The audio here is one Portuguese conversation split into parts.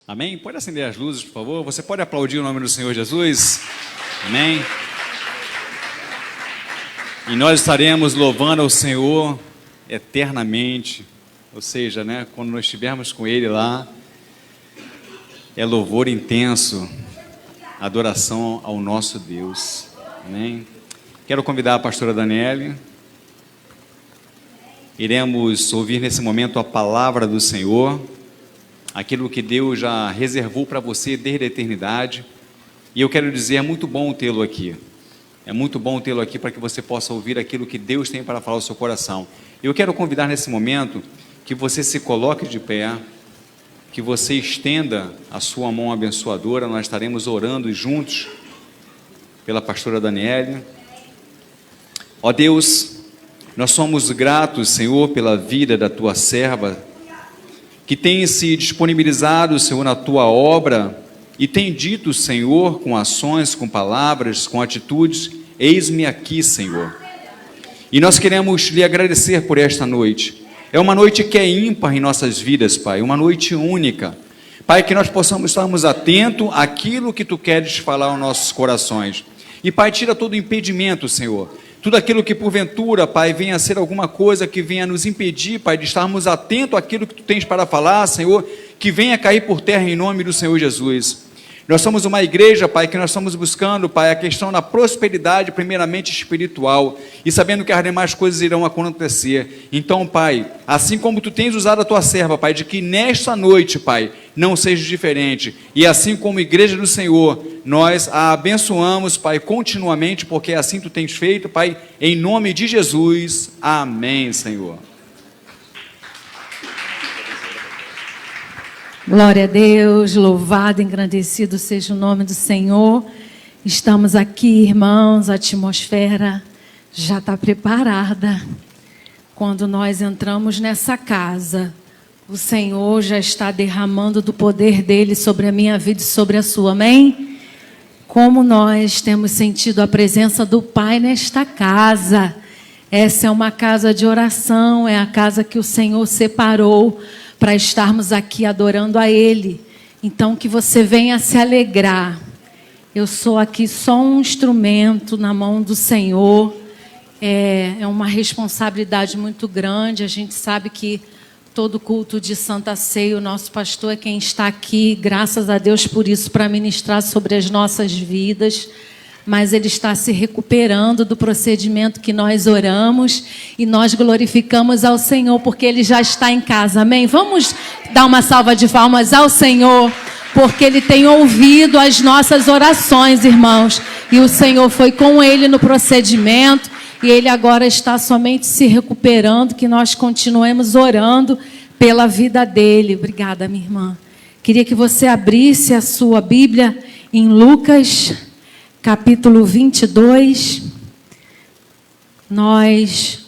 Amém? Pode acender as luzes, por favor? Você pode aplaudir o nome do Senhor Jesus? Amém? E nós estaremos louvando ao Senhor eternamente. Ou seja, quando nós estivermos com Ele lá, é louvor intenso, adoração ao nosso Deus. Amém? Quero convidar a pastora Daniele. Iremos ouvir nesse momento a palavra do Senhor, aquilo que Deus já reservou para você desde a eternidade. E eu quero dizer, é muito bom tê-lo aqui. É muito bom tê-lo aqui para que você possa ouvir aquilo que Deus tem para falar ao seu coração. Eu quero convidar nesse momento que você se coloque de pé, que você estenda a sua mão abençoadora. Nós estaremos orando juntos pela pastora Daniele. Ó Deus, nós somos gratos, Senhor, pela vida da tua serva, que tem se disponibilizado, Senhor, na tua obra e tem dito, Senhor, com ações, com palavras, com atitudes: eis-me aqui, Senhor. E nós queremos lhe agradecer por esta noite. É uma noite que é ímpar em nossas vidas, Pai, uma noite única. Pai, que nós possamos estarmos atentos àquilo que tu queres falar aos nossos corações. E, Pai, tira todo impedimento, Senhor. Tudo aquilo que porventura, Pai, venha a ser alguma coisa que venha nos impedir, Pai, de estarmos atentos àquilo que tu tens para falar, Senhor, que venha cair por terra em nome do Senhor Jesus. Nós somos uma igreja, Pai, que nós estamos buscando, Pai, a questão da prosperidade, primeiramente espiritual, e sabendo que as demais coisas irão acontecer. Então, Pai, assim como tu tens usado a tua serva, Pai, de que nesta noite, Pai, não seja diferente, e assim como igreja do Senhor, nós a abençoamos, Pai, continuamente, porque assim tu tens feito, Pai, em nome de Jesus. Amém, Senhor. Glória a Deus, louvado, engrandecido seja o nome do Senhor. Estamos aqui, irmãos, a atmosfera já está preparada. Quando nós entramos nessa casa, o Senhor já está derramando do poder dele sobre a minha vida e sobre a sua, amém? Como nós temos sentido a presença do Pai nesta casa. Essa é uma casa de oração, é a casa que o Senhor separou para estarmos aqui adorando a Ele. Então que você venha se alegrar. Eu sou aqui só um instrumento na mão do Senhor. É uma responsabilidade muito grande. A gente sabe que todo culto de Santa Ceia, o nosso pastor é quem está aqui, graças a Deus por isso, para ministrar sobre as nossas vidas. Mas ele está se recuperando do procedimento que nós oramos e nós glorificamos ao Senhor porque ele já está em casa, amém? Vamos dar uma salva de palmas ao Senhor porque ele tem ouvido as nossas orações, irmãos, e o Senhor foi com ele no procedimento e ele agora está somente se recuperando, que nós continuemos orando pela vida dele. Obrigada, minha irmã. Queria que você abrisse a sua Bíblia em Lucas capítulo 22,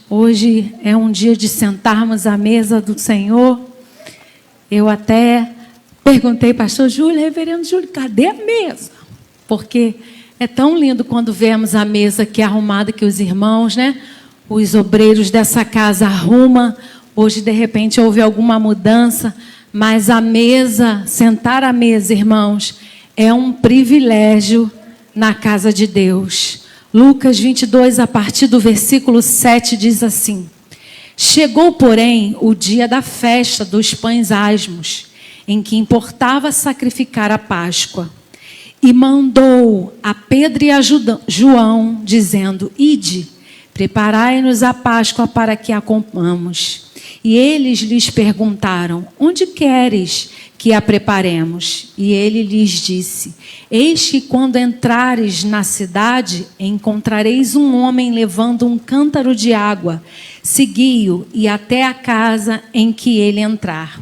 hoje é um dia de sentarmos à mesa do Senhor. Eu até perguntei, pastor Júlio, reverendo Júlio, cadê a mesa? Porque é tão lindo quando vemos a mesa aqui arrumada, que os irmãos, os obreiros dessa casa arrumam. Hoje, de repente, houve alguma mudança, mas a mesa, sentar à mesa, irmãos, é um privilégio na casa de Deus. Lucas 22, a partir do versículo 7, diz assim: chegou, porém, o dia da festa dos pães asmos, em que importava sacrificar a Páscoa. E mandou a Pedro e a João, dizendo: ide, preparai-nos a Páscoa para que a comamos. E eles lhes perguntaram: onde queres que a preparemos? E ele lhes disse: eis que quando entrares na cidade, encontrareis um homem levando um cântaro de água. Segui-o e até a casa em que ele entrar.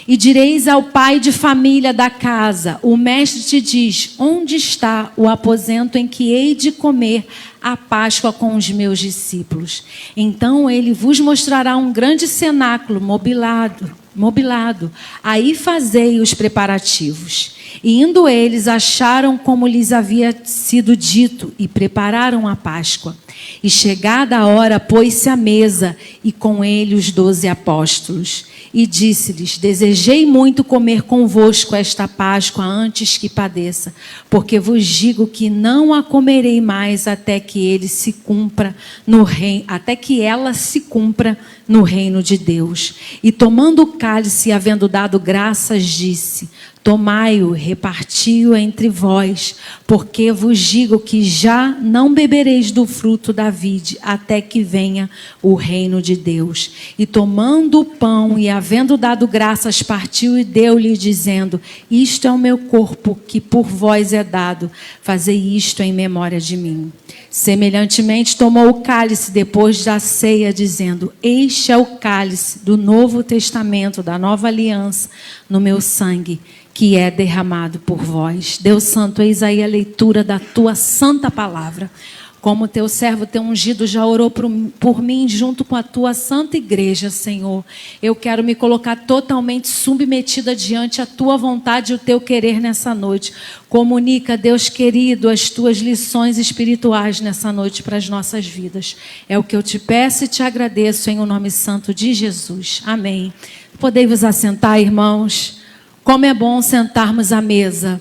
E direis ao pai de família da casa: o mestre te diz, onde está o aposento em que hei de comer a Páscoa com os meus discípulos? Então ele vos mostrará um grande cenáculo mobilado. Aí fazei os preparativos. E indo eles, acharam como lhes havia sido dito e prepararam a Páscoa. E chegada a hora, pôs-se à mesa, e com ele os 12 apóstolos. E disse-lhes: desejei muito comer convosco esta Páscoa antes que padeça, porque vos digo que não a comerei mais até que ele se cumpra no reino, até que ela se cumpra no reino de Deus. E tomando o cálice e havendo dado graças, disse: tomai-o, reparti-o entre vós, porque vos digo que já não bebereis do fruto da vide, até que venha o reino de Deus. E tomando o pão e havendo dado graças, partiu e deu-lhe, dizendo: isto é o meu corpo, que por vós é dado, fazei isto em memória de mim. Semelhantemente tomou o cálice depois da ceia, dizendo: este é o cálice do novo testamento, da nova aliança, no meu sangue, que é derramado por vós. Deus Santo, eis aí a leitura da tua santa palavra. Como teu servo, teu ungido, já orou por mim junto com a tua santa igreja, Senhor. Eu quero me colocar totalmente submetida diante a tua vontade e o teu querer nessa noite. Comunica, Deus querido, as tuas lições espirituais nessa noite para as nossas vidas. É o que eu te peço e te agradeço em o nome santo de Jesus. Amém. Podei vos assentar, irmãos. Como é bom sentarmos à mesa.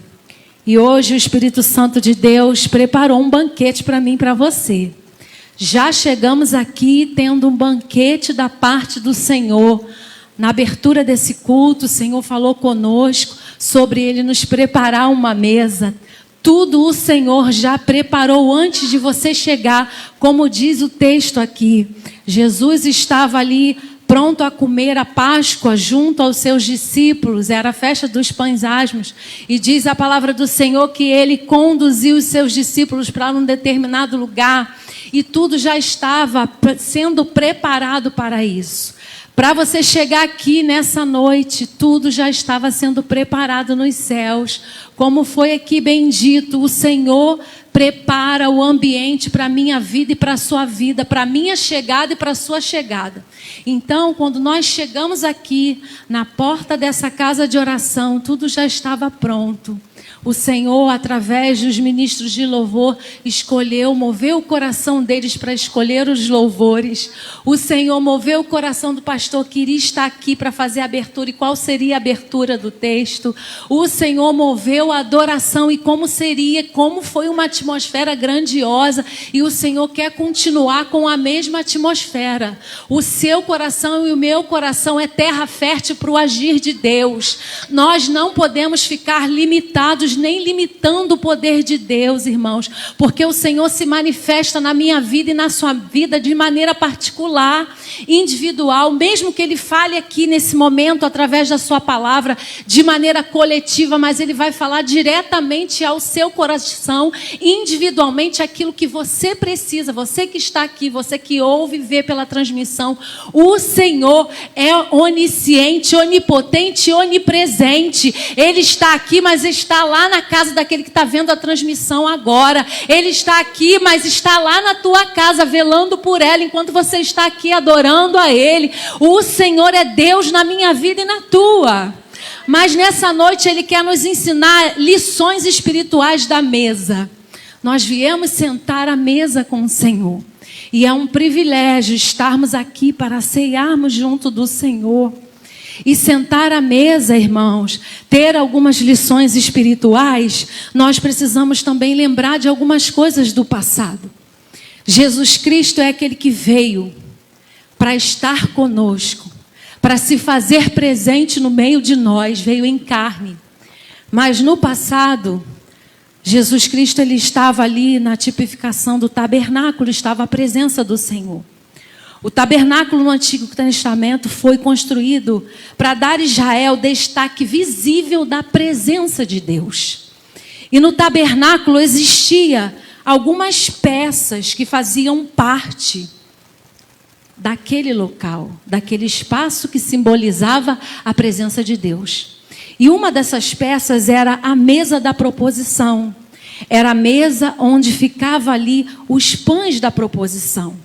E hoje o Espírito Santo de Deus preparou um banquete para mim e para você. Já chegamos aqui tendo um banquete da parte do Senhor. Na abertura desse culto, o Senhor falou conosco sobre Ele nos preparar uma mesa. Tudo o Senhor já preparou antes de você chegar, como diz o texto aqui. Jesus estava ali pronto a comer a Páscoa junto aos seus discípulos, era a festa dos pães asmos, e diz a palavra do Senhor que ele conduziu os seus discípulos para um determinado lugar, e tudo já estava sendo preparado para isso. Para você chegar aqui nessa noite, tudo já estava sendo preparado nos céus, como foi aqui bendito, o Senhor prepara o ambiente para a minha vida e para a sua vida, para a minha chegada e para a sua chegada. Então, quando nós chegamos aqui, na porta dessa casa de oração, tudo já estava pronto. O Senhor, através dos ministros de louvor, moveu o coração deles para escolher os louvores. O Senhor moveu o coração do pastor que iria estar aqui para fazer a abertura. E qual seria a abertura do texto? O Senhor moveu a adoração e como foi uma atmosfera grandiosa. E o Senhor quer continuar com a mesma atmosfera. O seu coração e o meu coração é terra fértil para o agir de Deus. Nós não podemos ficar limitados nem limitando o poder de Deus, irmãos, porque o Senhor se manifesta na minha vida e na sua vida de maneira particular, individual, mesmo que Ele fale aqui nesse momento através da sua palavra, de maneira coletiva, mas Ele vai falar diretamente ao seu coração, individualmente, aquilo que você precisa, você que está aqui, você que ouve e vê pela transmissão. O Senhor é onisciente, onipotente, onipresente. Ele está aqui, mas está lá na casa daquele que está vendo a transmissão agora. Ele está aqui, mas está lá na tua casa, velando por ela, enquanto você está aqui adorando a Ele. O Senhor é Deus na minha vida e na tua. Mas nessa noite Ele quer nos ensinar lições espirituais da mesa. Nós viemos sentar à mesa com o Senhor. E é um privilégio estarmos aqui para ceiarmos junto do Senhor. E sentar à mesa, irmãos, ter algumas lições espirituais, nós precisamos também lembrar de algumas coisas do passado. Jesus Cristo é aquele que veio para estar conosco, para se fazer presente no meio de nós, veio em carne. Mas no passado, Jesus Cristo ele estava ali na tipificação do tabernáculo, estava a presença do Senhor. O tabernáculo no Antigo Testamento foi construído para dar a Israel destaque visível da presença de Deus. E no tabernáculo existia algumas peças que faziam parte daquele local, daquele espaço que simbolizava a presença de Deus. E uma dessas peças era a mesa da proposição. Era a mesa onde ficava ali os pães da proposição.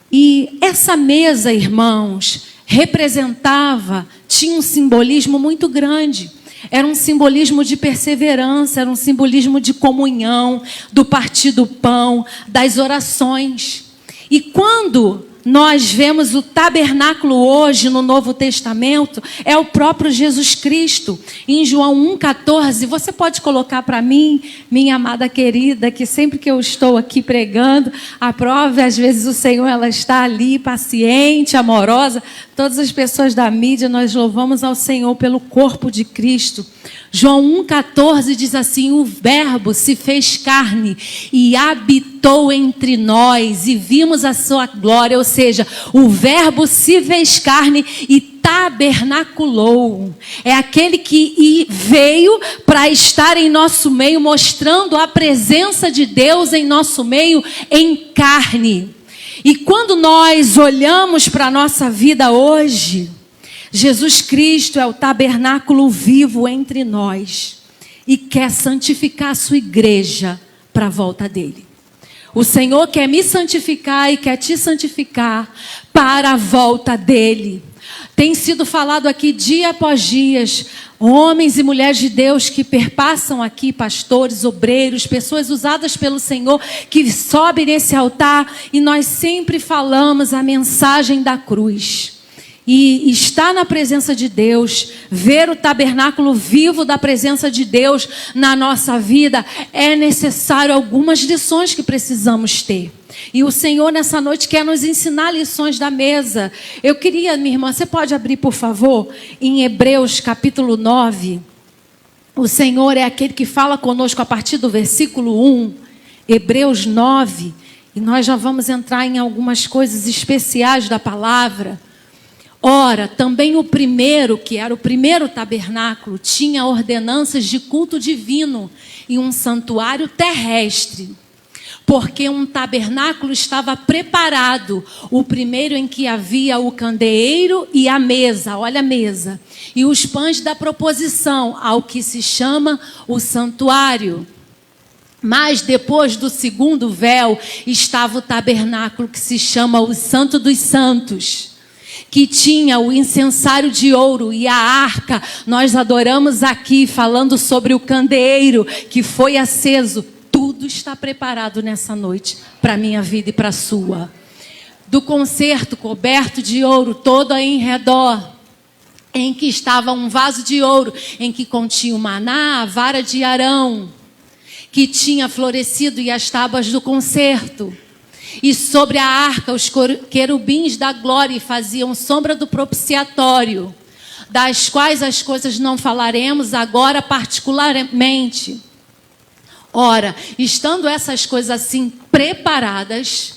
E essa mesa, irmãos, representava, tinha um simbolismo muito grande. Era um simbolismo de perseverança, era um simbolismo de comunhão, do partir do pão, das orações. E quando nós vemos o tabernáculo hoje no Novo Testamento, é o próprio Jesus Cristo. Em João 1,14, você pode colocar para mim, minha amada querida, que sempre que eu estou aqui pregando, a prova, às vezes o Senhor, ela está ali, paciente, amorosa. Todas as pessoas da mídia, nós louvamos ao Senhor pelo corpo de Cristo. João 1,14 diz assim: o verbo se fez carne e habitou entre nós e vimos a sua glória. Ou seja, o verbo se fez carne e tabernaculou. É aquele que veio para estar em nosso meio, mostrando a presença de Deus em nosso meio em carne. E quando nós olhamos para a nossa vida hoje, Jesus Cristo é o tabernáculo vivo entre nós e quer santificar a sua igreja para a volta dele. O Senhor quer me santificar e quer te santificar para a volta dele. Tem sido falado aqui dia após dia, homens e mulheres de Deus que perpassam aqui, pastores, obreiros, pessoas usadas pelo Senhor, que sobem nesse altar, e nós sempre falamos a mensagem da cruz. E estar na presença de Deus, ver o tabernáculo vivo da presença de Deus na nossa vida, é necessário algumas lições que precisamos ter. E o Senhor nessa noite quer nos ensinar lições da mesa. Eu queria, minha irmã, você pode abrir, por favor, em Hebreus capítulo 9. O Senhor é aquele que fala conosco a partir do versículo 1. Hebreus 9. E nós já vamos entrar em algumas coisas especiais da palavra. Ora, também o primeiro, que era o primeiro tabernáculo, tinha ordenanças de culto divino e um santuário terrestre. Porque um tabernáculo estava preparado, o primeiro em que havia o candeeiro e a mesa, olha a mesa, e os pães da proposição, ao que se chama o santuário. Mas depois do segundo véu estava o tabernáculo que se chama o Santo dos Santos, que tinha o incensário de ouro e a arca. Nós adoramos aqui falando sobre o candeeiro que foi aceso. Tudo está preparado nessa noite para a minha vida e para a sua. Do concerto coberto de ouro todo em redor, em que estava um vaso de ouro, em que continha o maná, a vara de Arão, que tinha florescido, e as tábuas do concerto. E sobre a arca os querubins da glória faziam sombra do propiciatório, das quais as coisas não falaremos agora particularmente. Ora, estando essas coisas assim preparadas,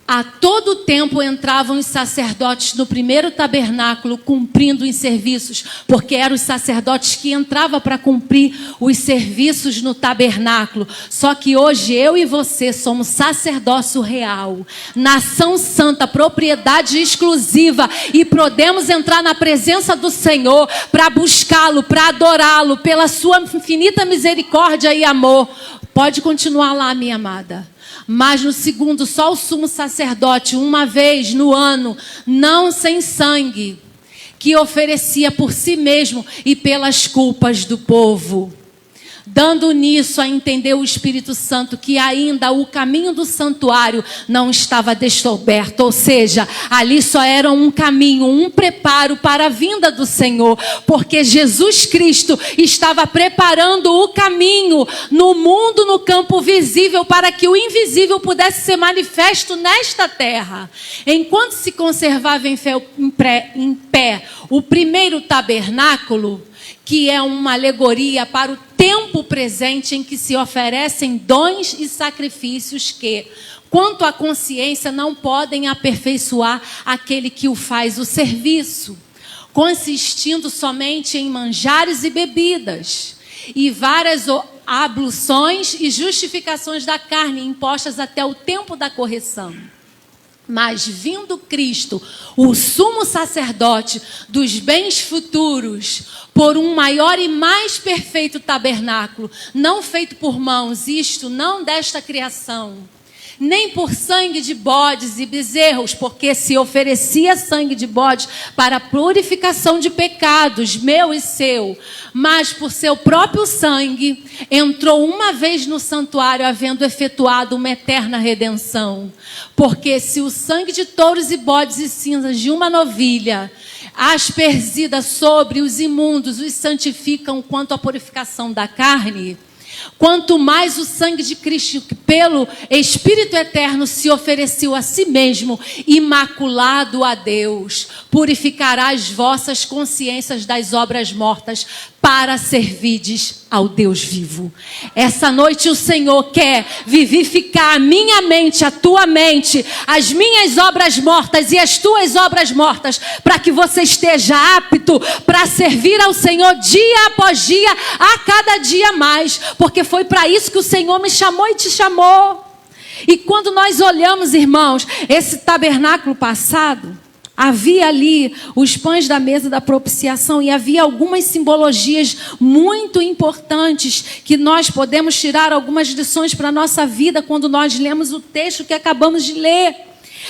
a todo tempo entravam os sacerdotes no primeiro tabernáculo, cumprindo os serviços, porque eram os sacerdotes que entravam para cumprir os serviços no tabernáculo. Só que hoje eu e você somos sacerdócio real, nação santa, propriedade exclusiva, e podemos entrar na presença do Senhor para buscá-lo, para adorá-lo, pela sua infinita misericórdia e amor. Pode continuar lá, minha amada. Mas no segundo, só o sumo sacerdote, uma vez no ano, não sem sangue, que oferecia por si mesmo e pelas culpas do povo. Dando nisso a entender o Espírito Santo que ainda o caminho do santuário não estava descoberto, ou seja, ali só era um caminho, um preparo para a vinda do Senhor, porque Jesus Cristo estava preparando o caminho no mundo, no campo visível, para que o invisível pudesse ser manifesto nesta terra. Enquanto se conservava em pé o primeiro tabernáculo, que é uma alegoria para o tempo presente em que se oferecem dons e sacrifícios que, quanto à consciência, não podem aperfeiçoar aquele que o faz o serviço, consistindo somente em manjares e bebidas, e várias abluções e justificações da carne impostas até o tempo da correção. Mas vindo Cristo, o sumo sacerdote dos bens futuros, por um maior e mais perfeito tabernáculo, não feito por mãos, isto não desta criação, nem por sangue de bodes e bezerros, porque se oferecia sangue de bodes para a purificação de pecados, meu e seu, mas por seu próprio sangue, entrou uma vez no santuário, havendo efetuado uma eterna redenção. Porque se o sangue de touros e bodes e cinzas de uma novilha, aspersida sobre os imundos, os santificam quanto à purificação da carne, quanto mais o sangue de Cristo, que pelo Espírito Eterno se ofereceu a si mesmo, imaculado a Deus, purificará as vossas consciências das obras mortas, para servirdes ao Deus vivo. Essa noite o Senhor quer vivificar a minha mente, a tua mente, as minhas obras mortas e as tuas obras mortas, para que você esteja apto para servir ao Senhor dia após dia, a cada dia mais, porque foi para isso que o Senhor me chamou e te chamou. E quando nós olhamos, irmãos, esse tabernáculo passado, havia ali os pães da mesa da propiciação e havia algumas simbologias muito importantes que nós podemos tirar algumas lições para a nossa vida quando nós lemos o texto que acabamos de ler.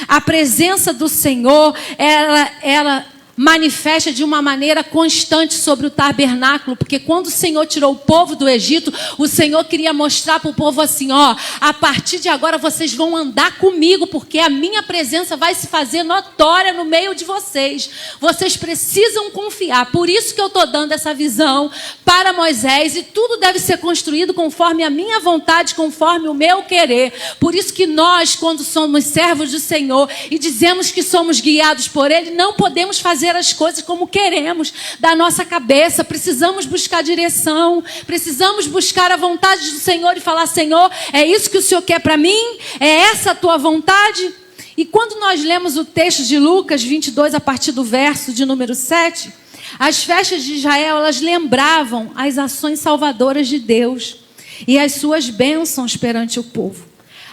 A presença do Senhor, ela manifesta de uma maneira constante sobre o tabernáculo, porque quando o Senhor tirou o povo do Egito, o Senhor queria mostrar para o povo assim, ó, a partir de agora vocês vão andar comigo, porque a minha presença vai se fazer notória no meio de vocês. Vocês precisam confiar. Por isso que eu estou dando essa visão para Moisés, e tudo deve ser construído conforme a minha vontade, conforme o meu querer. Por isso que nós, quando somos servos do Senhor e dizemos que somos guiados por Ele, não podemos fazer as coisas como queremos, da nossa cabeça. Precisamos buscar direção, precisamos buscar a vontade do Senhor e falar, Senhor, é isso que o Senhor quer para mim? É essa a tua vontade? E quando nós lemos o texto de Lucas 22, a partir do verso de número 7, as festas de Israel, elas lembravam as ações salvadoras de Deus e as suas bênçãos perante o povo.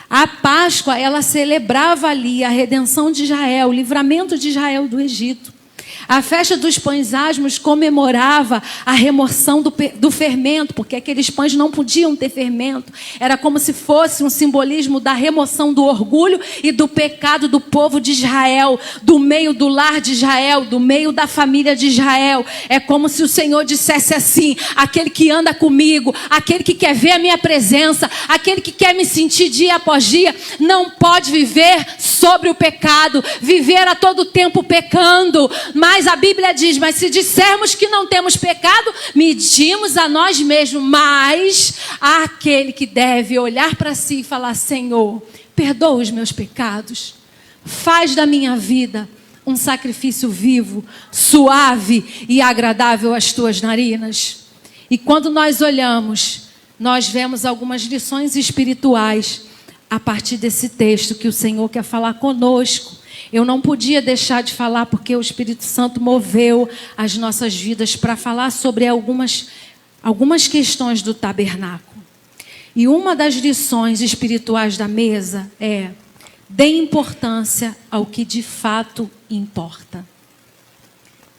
A Páscoa, ela celebrava ali a redenção de Israel, o livramento de Israel do Egito. A festa dos pães asmos comemorava a remoção do fermento, porque aqueles pães não podiam ter fermento. Era como se fosse um simbolismo da remoção do orgulho e do pecado do povo de Israel, do meio do lar de Israel, do meio da família de Israel. É como se o Senhor dissesse assim, aquele que anda comigo, aquele que quer ver a minha presença, aquele que quer me sentir dia após dia, não pode viver sobre o pecado, viver a todo tempo pecando. Mas a Bíblia diz, mas se dissermos que não temos pecado, medimos a nós mesmos. Mas há aquele que deve olhar para si e falar, Senhor, perdoa os meus pecados. Faz da minha vida um sacrifício vivo, suave e agradável às tuas narinas. E quando nós olhamos, nós vemos algumas lições espirituais a partir desse texto que o Senhor quer falar conosco. Eu não podia deixar de falar porque o Espírito Santo moveu as nossas vidas para falar sobre algumas questões do tabernáculo. E uma das lições espirituais da mesa é: dê importância ao que de fato importa.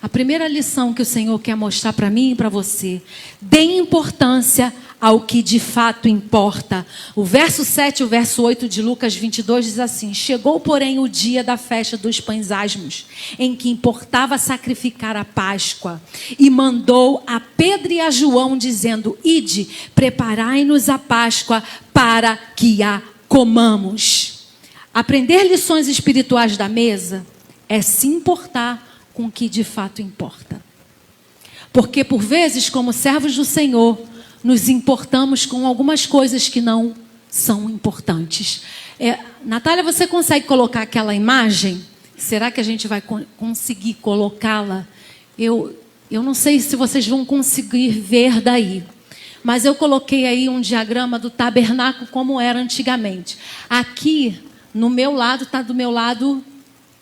A primeira lição que o Senhor quer mostrar para mim e para você: dê importância ao que de fato importa. O verso 7 e o verso 8 de Lucas 22 diz assim: chegou, porém, o dia da festa dos pães asmos, em que importava sacrificar a Páscoa, e mandou a Pedro e a João, dizendo: ide, preparai-nos a Páscoa para que a comamos. Aprender lições espirituais da mesa é se importar com o que de fato importa. Porque por vezes, como servos do Senhor, nos importamos com algumas coisas que não são importantes. Natália, você consegue colocar aquela imagem? Será que a gente vai conseguir colocá-la? Eu não sei se vocês vão conseguir ver daí. Mas eu coloquei aí um diagrama do tabernáculo como era antigamente. Aqui, no meu lado, está do meu lado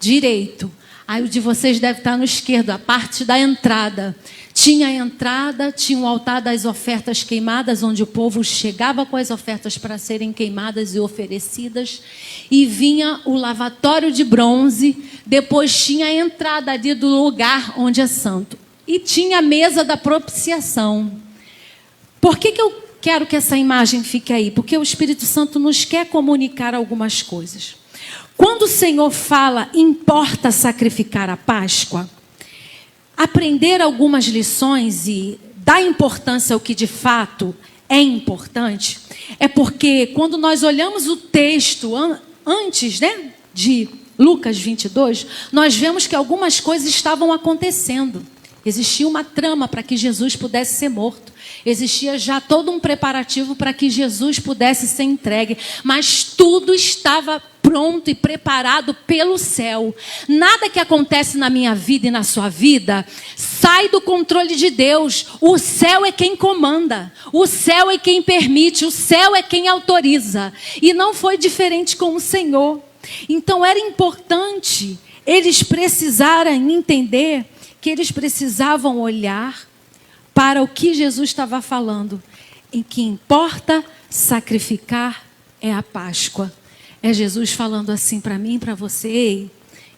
direito. Aí o de vocês deve estar no esquerdo, a parte da entrada. Tinha a entrada, tinha o altar das ofertas queimadas, onde o povo chegava com as ofertas para serem queimadas e oferecidas. E vinha o lavatório de bronze, depois tinha a entrada ali do lugar onde é santo. E tinha a mesa da propiciação. Por que eu quero que essa imagem fique aí, porque o Espírito Santo nos quer comunicar algumas coisas. Quando o Senhor fala, importa sacrificar a Páscoa, aprender algumas lições e dar importância ao que de fato é importante, é porque quando nós olhamos o texto antes, de Lucas 22, nós vemos que algumas coisas estavam acontecendo. Existia uma trama para que Jesus pudesse ser morto. Existia já todo um preparativo para que Jesus pudesse ser entregue. Mas tudo estava pronto e preparado pelo céu. Nada que acontece na minha vida e na sua vida sai do controle de Deus. O céu é quem comanda. O céu é quem permite. O céu é quem autoriza. E não foi diferente com o Senhor. Então era importante eles precisarem entender que eles precisavam olhar para o que Jesus estava falando, em que importa sacrificar é a Páscoa. É Jesus falando assim para mim e para você: ei,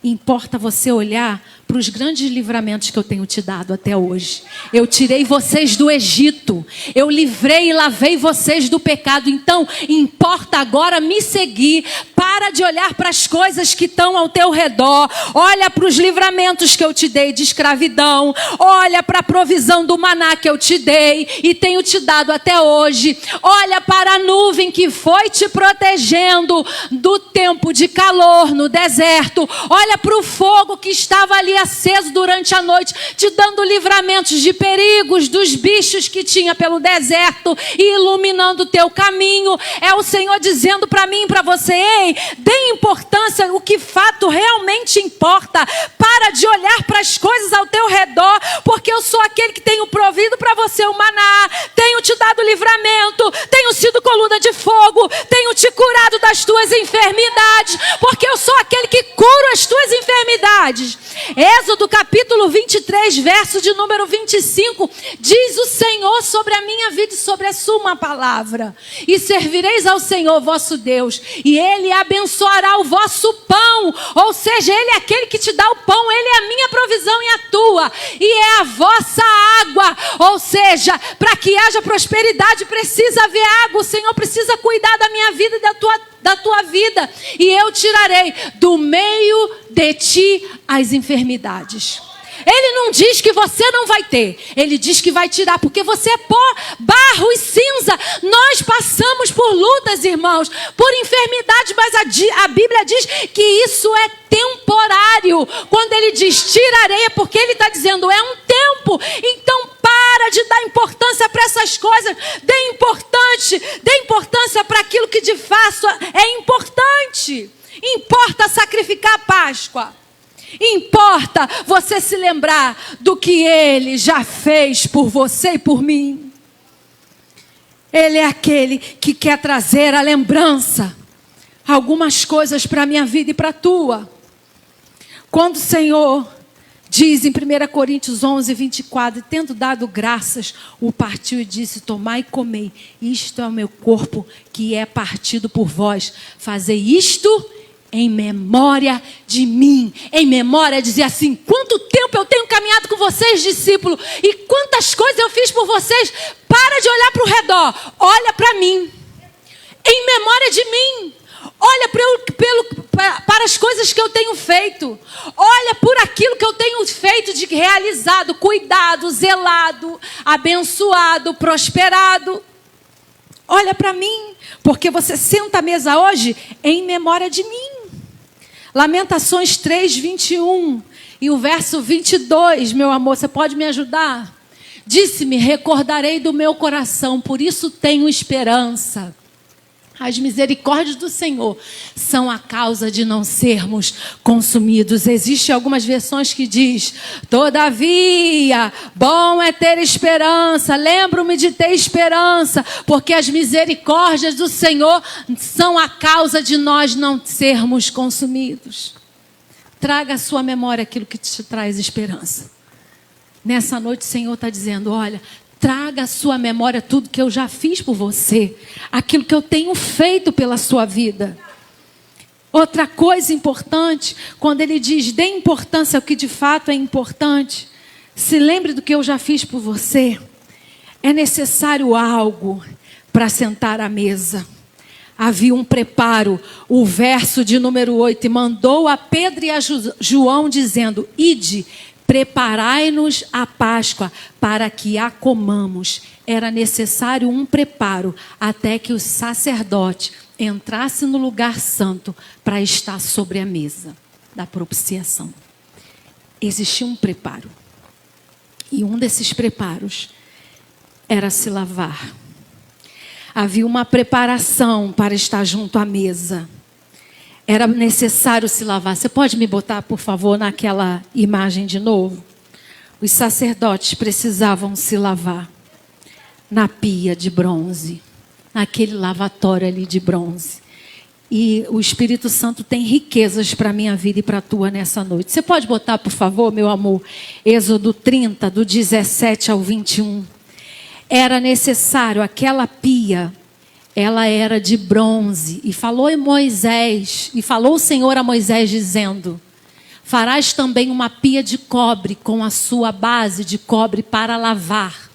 importa você olhar para os grandes livramentos que eu tenho te dado até hoje. Eu tirei vocês do Egito, eu livrei e lavei vocês do pecado. Então, importa agora me seguir. Para de olhar para as coisas que estão ao teu redor. Olha para os livramentos que eu te dei de escravidão. Olha para a provisão do maná que eu te dei e tenho te dado até hoje. Olha para a nuvem que foi te protegendo do tempo de calor no deserto. Olha para o fogo que estava ali aceso durante a noite, te dando livramentos de perigos, dos bichos que tinha pelo deserto e iluminando o teu caminho. É o Senhor dizendo para mim e para você: ei, dê importância o que fato realmente importa. Para de olhar para as coisas ao teu redor, porque eu sou aquele que tenho provido para você o maná, tenho te dado livramento, tenho sido coluna de fogo, tenho te curado das tuas enfermidades, porque eu sou aquele que curo as tuas enfermidades. Êxodo capítulo 23, verso de número 25, diz o Senhor sobre a minha vida e sobre a sua palavra: e servireis ao Senhor vosso Deus, e Ele abençoará o vosso pão. Ou seja, Ele é aquele que te dá o pão, Ele é a minha provisão e a tua, e é a vossa água. Ou seja, para que haja prosperidade precisa haver água. O Senhor precisa cuidar da minha vida e da tua vida, e eu tirarei do meio de ti as enfermidades. Ele não diz que você não vai ter, ele diz que vai tirar, porque você é pó, barro e cinza. Nós passamos por lutas, irmãos, por enfermidades, mas a Bíblia diz que isso é temporário. Quando ele diz tirarei, é porque ele está dizendo é um tempo. Então para de dar importância para essas coisas. Dê importância para aquilo que de fato é importante. Importa sacrificar a Páscoa. Importa você se lembrar do que Ele já fez por você e por mim. Ele é aquele que quer trazer a lembrança, algumas coisas para a minha vida e para a tua. Quando o Senhor diz em 1 Coríntios 11, 24, tendo dado graças, o partiu e disse: tomai e comei, isto é o meu corpo que é partido por vós, fazei isto em memória de mim. Em memória, dizia assim: quanto tempo eu tenho caminhado com vocês, discípulo, e quantas coisas eu fiz por vocês. Para de olhar para o redor, olha para mim, em memória de mim. Olha para as coisas que eu tenho feito. Olha por aquilo que eu tenho feito, de realizado, cuidado, zelado, abençoado, prosperado. Olha para mim, porque você senta à mesa hoje em memória de mim. Lamentações 3, 21 e o verso 22, meu amor, você pode me ajudar? Disse-me: recordarei do meu coração, por isso tenho esperança. As misericórdias do Senhor são a causa de não sermos consumidos. Existem algumas versões que diz: todavia, bom é ter esperança. Lembro-me de ter esperança, porque as misericórdias do Senhor são a causa de nós não sermos consumidos. Traga à sua memória aquilo que te traz esperança. Nessa noite o Senhor está dizendo: olha, traga à sua memória tudo que eu já fiz por você, aquilo que eu tenho feito pela sua vida. Outra coisa importante, quando ele diz dê importância ao que de fato é importante, se lembre do que eu já fiz por você. É necessário algo para sentar à mesa. Havia um preparo. O verso de número 8, e mandou a Pedro e a João, dizendo: ide, preparai-nos a Páscoa, para que a comamos. Era necessário um preparo, até que o sacerdote entrasse no lugar santo, para estar sobre a mesa da propiciação. Existia um preparo. E um desses preparos era se lavar. Havia uma preparação para estar junto à mesa. Era necessário se lavar. Você pode me botar, por favor, naquela imagem de novo? Os sacerdotes precisavam se lavar na pia de bronze, naquele lavatório ali de bronze. E o Espírito Santo tem riquezas para a minha vida e para a tua nessa noite. Você pode botar, por favor, meu amor, Êxodo 30, do 17 ao 21. Era necessário, aquela pia, ela era de bronze. E falou o Senhor a Moisés dizendo: farás também uma pia de cobre com a sua base de cobre para lavar.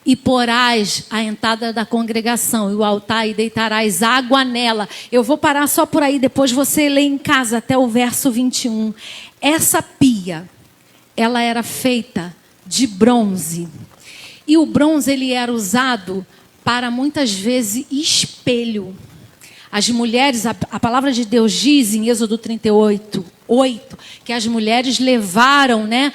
E porás a entrada da congregação e o altar e deitarás água nela. Eu vou parar só por aí, depois você lê em casa até o verso 21. Essa pia, ela era feita de bronze. E o bronze, ele era usado para muitas vezes espelho. As mulheres, a palavra de Deus diz em Êxodo 38, 8, que as mulheres levaram, né,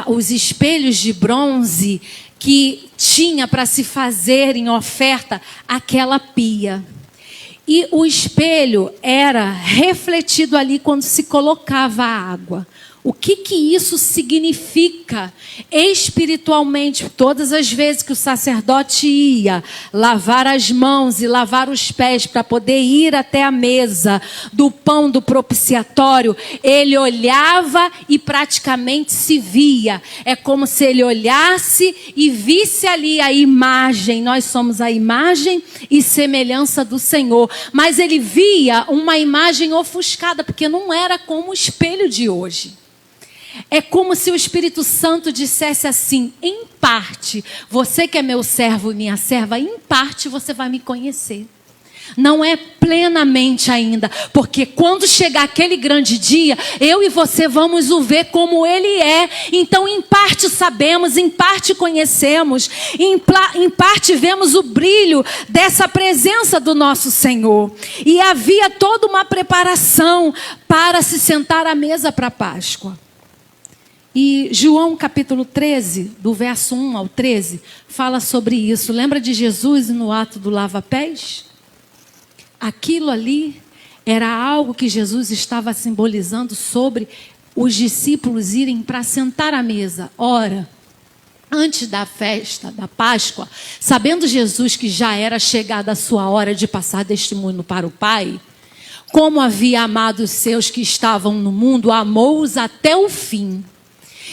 os espelhos de bronze que tinha para se fazer em oferta aquela pia. E o espelho era refletido ali quando se colocava a água. O que isso significa espiritualmente? Todas as vezes que o sacerdote ia lavar as mãos e lavar os pés para poder ir até a mesa do pão do propiciatório, ele olhava e praticamente se via. É como se ele olhasse e visse ali a imagem. Nós somos a imagem e semelhança do Senhor. Mas ele via uma imagem ofuscada, porque não era como o espelho de hoje. É como se o Espírito Santo dissesse assim: em parte, você que é meu servo e minha serva, em parte você vai me conhecer. Não é plenamente ainda, porque quando chegar aquele grande dia, eu e você vamos o ver como ele é. Então, em parte sabemos, em parte conhecemos, em parte vemos o brilho dessa presença do nosso Senhor. E havia toda uma preparação para se sentar à mesa para a Páscoa. E João capítulo 13, do verso 1 ao 13, fala sobre isso. Lembra de Jesus no ato do lava-pés? Aquilo ali era algo que Jesus estava simbolizando sobre os discípulos irem para sentar à mesa. Ora, antes da festa, da Páscoa, sabendo Jesus que já era chegada a sua hora de passar deste mundo para o Pai, como havia amado os seus que estavam no mundo, amou-os até o fim.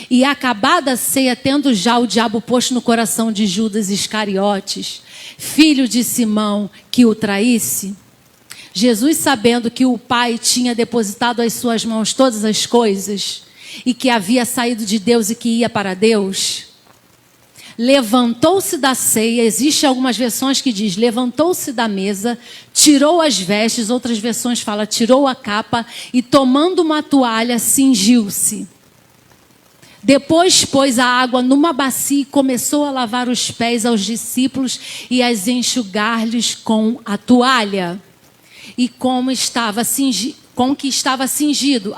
E acabada a ceia, tendo já o diabo posto no coração de Judas Iscariotes, filho de Simão, que o traísse, Jesus, sabendo que o Pai tinha depositado às suas mãos todas as coisas, e que havia saído de Deus e que ia para Deus, levantou-se da ceia. Existem algumas versões que diz: levantou-se da mesa, tirou as vestes, outras versões falam tirou a capa, e tomando uma toalha, cingiu-se. Depois pôs a água numa bacia e começou a lavar os pés aos discípulos e as enxugar-lhes com a toalha. E com que estava cingido,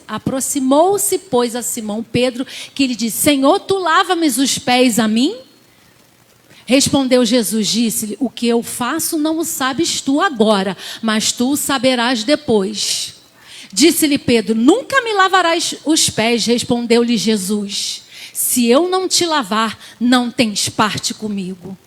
aproximou-se, pois, a Simão Pedro, que lhe disse: Senhor, tu lava-me os pés a mim? Respondeu Jesus, disse-lhe: o que eu faço não o sabes tu agora, mas tu o saberás depois. Disse-lhe Pedro: nunca me lavarás os pés. Respondeu-lhe Jesus: se eu não te lavar, não tens parte comigo.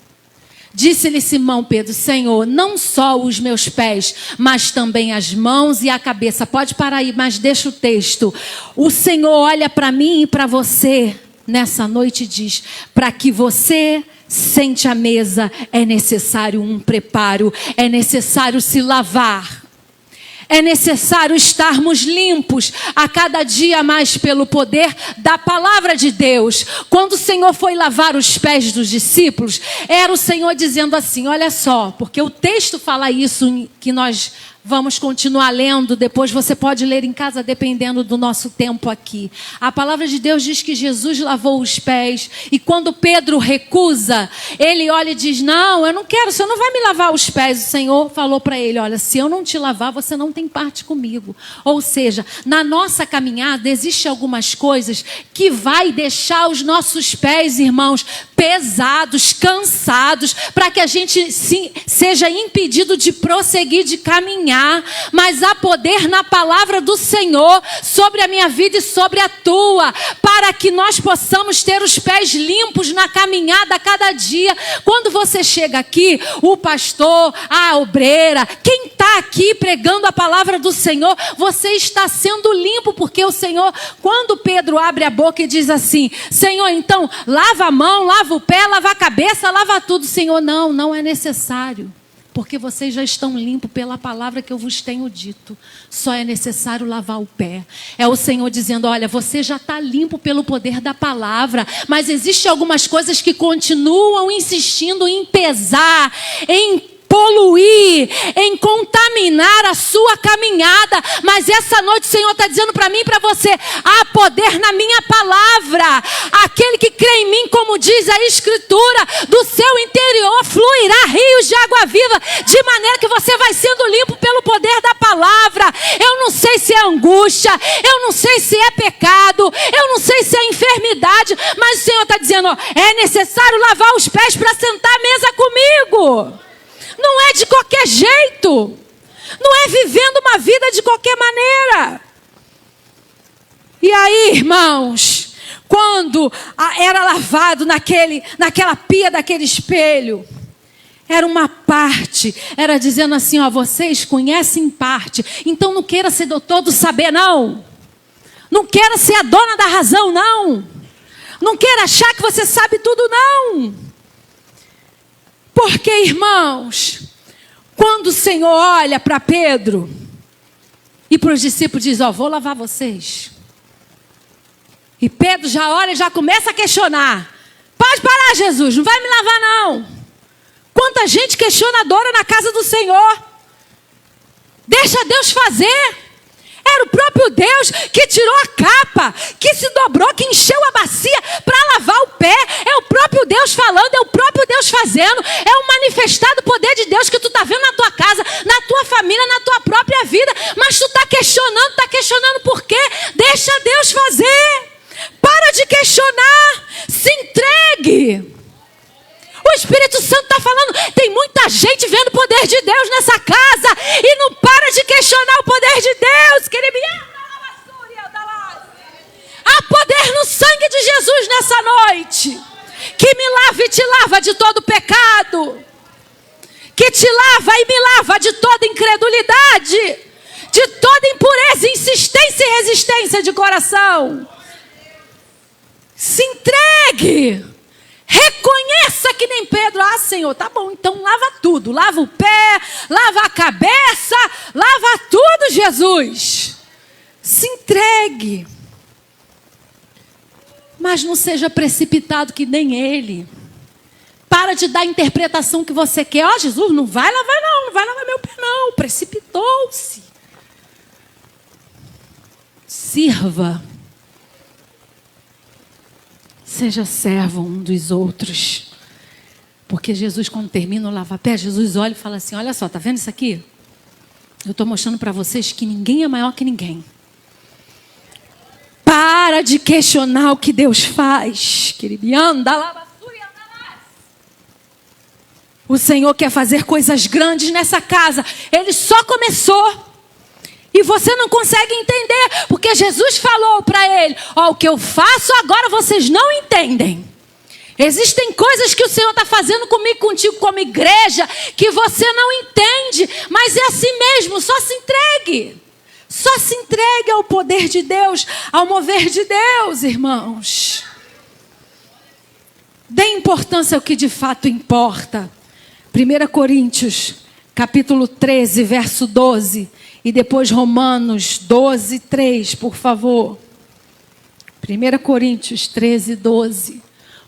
Disse-lhe Simão Pedro: Senhor, não só os meus pés, mas também as mãos e a cabeça. Pode parar aí, mas deixa o texto. O Senhor olha para mim e para você nessa noite e diz: para que você sente à mesa, é necessário um preparo, é necessário se lavar. É necessário estarmos limpos a cada dia mais pelo poder da palavra de Deus. Quando o Senhor foi lavar os pés dos discípulos, era o Senhor dizendo assim, olha só, porque o texto fala isso que nós vamos continuar lendo, depois você pode ler em casa dependendo do nosso tempo aqui. A palavra de Deus diz que Jesus lavou os pés e quando Pedro recusa, ele olha e diz, não, eu não quero, o Senhor não vai me lavar os pés. O Senhor falou para ele, olha, se eu não te lavar, você não tem parte comigo. Ou seja, na nossa caminhada existem algumas coisas que vai deixar os nossos pés, irmãos, pesados, cansados, para que a gente seja impedido de prosseguir, de caminhar. Mas há poder na palavra do Senhor sobre a minha vida e sobre a tua, para que nós possamos ter os pés limpos na caminhada a cada dia. Quando você chega aqui, o pastor, a obreira, quem está aqui pregando a palavra do Senhor, você está sendo limpo, porque o Senhor, quando Pedro abre a boca e diz assim, Senhor, então, lava a mão, lava o pé, lava a cabeça, lava tudo. Senhor, não é necessário. Porque vocês já estão limpos pela palavra que eu vos tenho dito. Só é necessário lavar o pé. É o Senhor dizendo, olha, você já está limpo pelo poder da palavra. Mas existem algumas coisas que continuam insistindo em pesar, em poluir, em contaminar a sua caminhada. Mas essa noite o Senhor está dizendo para mim e para você, há poder na minha palavra. Aquele que crê em mim, como diz a Escritura, do seu interior fluirá rios de água viva, de maneira que você vai sendo limpo pelo poder da palavra. Eu não sei se é angústia, eu não sei se é pecado, eu não sei se é enfermidade, mas o Senhor está dizendo, ó, é necessário lavar os pés para sentar à mesa comigo. Não é de qualquer jeito. Não é vivendo uma vida de qualquer maneira. E aí, irmãos, quando era lavado naquela pia daquele espelho, era uma parte, era dizendo assim, ó, vocês conhecem parte, então não queira ser doutor do saber, não. Não queira ser a dona da razão, não. Não queira achar que você sabe tudo, não. Porque, irmãos, quando o Senhor olha para Pedro e para os discípulos diz, ó, vou lavar vocês. E Pedro já olha e já começa a questionar. Pode parar, Jesus, não vai me lavar não. Quanta gente questionadora na casa do Senhor. Deixa Deus fazer. Era o próprio Deus que tirou a capa, que se dobrou, que encheu a bacia para lavar o pé. É o próprio Deus falando, é o próprio Deus fazendo. É o manifestado poder de Deus que tu está vendo na tua casa, na tua família, na tua própria vida. Mas tu está questionando por quê? Deixa Deus fazer. Para de questionar. Se entregue. O Espírito Santo está falando, tem muita gente vendo o poder de Deus nessa casa e não para de questionar o poder de Deus. Há poder no sangue de Jesus nessa noite, que me lava e te lava de todo pecado, que te lava e me lava de toda incredulidade, de toda impureza, insistência e resistência de coração. Se entregue. Reconheça que nem Pedro. Ah, Senhor, tá bom, então lava tudo. Lava o pé, lava a cabeça, lava tudo, Jesus. Se entregue. Mas não seja precipitado que nem ele. Para de dar a interpretação que você quer. Ó, Jesus, não vai lavar não, não vai lavar meu pé não. Precipitou-se. Sirva. Seja servo um dos outros. Porque Jesus, quando termina o lava-pé, Jesus olha e fala assim, olha só, tá vendo isso aqui? Eu estou mostrando para vocês que ninguém é maior que ninguém. Para de questionar o que Deus faz. O Senhor quer fazer coisas grandes nessa casa. Ele só começou. E você não consegue entender, porque Jesus falou para ele, ó, o que eu faço agora vocês não entendem. Existem coisas que o Senhor está fazendo comigo, contigo, como igreja, que você não entende, mas é assim mesmo, só se entregue. Só se entregue ao poder de Deus, ao mover de Deus, irmãos. Dê importância ao que de fato importa. 1 Coríntios, capítulo 13, verso 12. E depois Romanos 12, 3, por favor. 1 Coríntios 13, 12.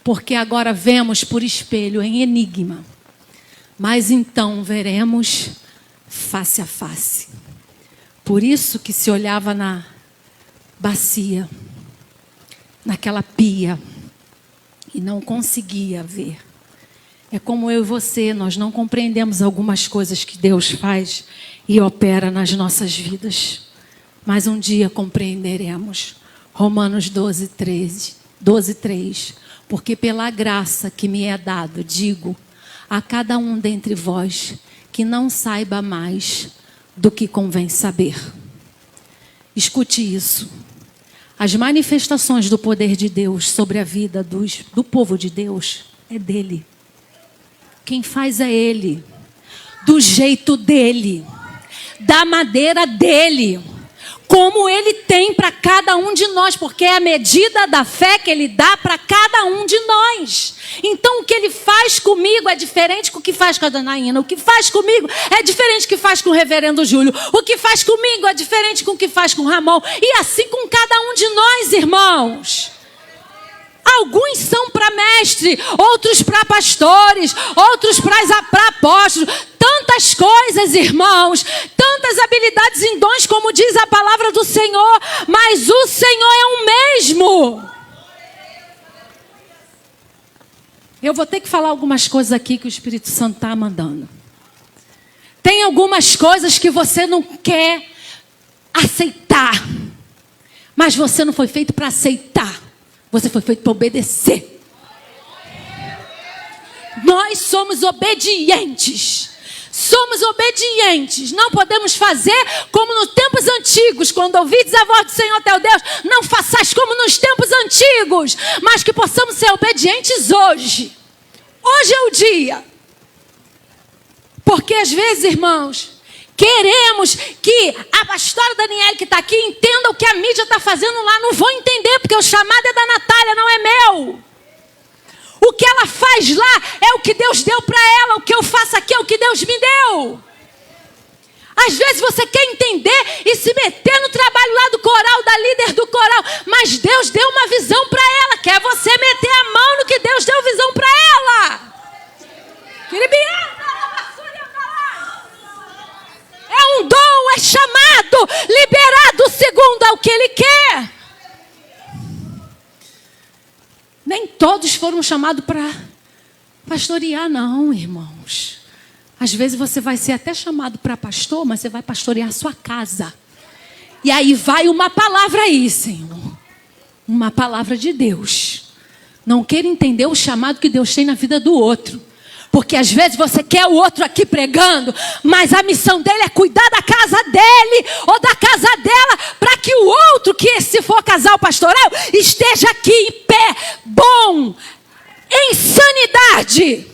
Porque agora vemos por espelho em enigma, mas então veremos face a face. Por isso que se olhava na bacia, naquela pia, e não conseguia ver. É como eu e você, nós não compreendemos algumas coisas que Deus faz e opera nas nossas vidas. Mas um dia compreenderemos. Romanos 12, 3. Porque pela graça que me é dado, digo a cada um dentre vós que não saiba mais do que convém saber. Escute isso. As manifestações do poder de Deus sobre a vida do povo de Deus é dele. Quem faz é ele, do jeito dele, da maneira dele, como ele tem para cada um de nós, porque é a medida da fé que ele dá para cada um de nós. Então o que ele faz comigo é diferente do que faz com a dona Ina, o que faz comigo é diferente do que faz com o reverendo Júlio, o que faz comigo é diferente do que faz com o Ramon, e assim com cada um de nós, irmãos. Alguns são para mestre, outros para pastores, outros para apóstolos. Tantas coisas, irmãos, tantas habilidades e dons, como diz a palavra do Senhor, mas o Senhor é o mesmo. Eu vou ter que falar algumas coisas aqui que o Espírito Santo está mandando. Tem algumas coisas que você não quer aceitar, mas você não foi feito para aceitar. Você foi feito para obedecer. Nós somos obedientes. Somos obedientes. Não podemos fazer como nos tempos antigos. Quando ouvides a voz do Senhor teu Deus, não façais como nos tempos antigos. Mas que possamos ser obedientes hoje. Hoje é o dia. Porque às vezes, irmãos, queremos que a pastora Daniele que está aqui entenda o que a mídia está fazendo lá. Não vou entender, porque o chamado é da Natália, não é meu. O que ela faz lá é o que Deus deu para ela. O que eu faço aqui é o que Deus me deu. Às vezes você quer entender e se meter no trabalho lá do coral, da líder do coral. Mas Deus deu uma visão para ela. Quer você meter a mão no que Deus deu visão para ela. É um dom, é chamado, liberado segundo ao que Ele quer. Nem todos foram chamados para pastorear, não, irmãos. Às vezes você vai ser até chamado para pastor, mas você vai pastorear a sua casa. E aí vai uma palavra aí, Senhor. Uma palavra de Deus. Não queira entender o chamado que Deus tem na vida do outro. Porque às vezes você quer o outro aqui pregando, mas a missão dele é cuidar da casa dele ou da casa dela, para que o outro, que se for casal pastoral, esteja aqui em pé, bom, em sanidade,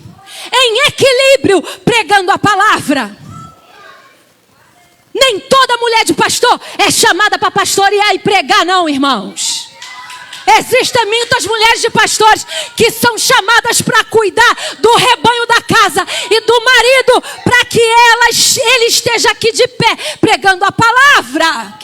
em equilíbrio, pregando a palavra. Nem toda mulher de pastor é chamada para pastorear e pregar, não, irmãos. Existem muitas mulheres de pastores que são chamadas para cuidar do rebanho da casa e do marido, para que ele esteja aqui de pé, pregando a palavra.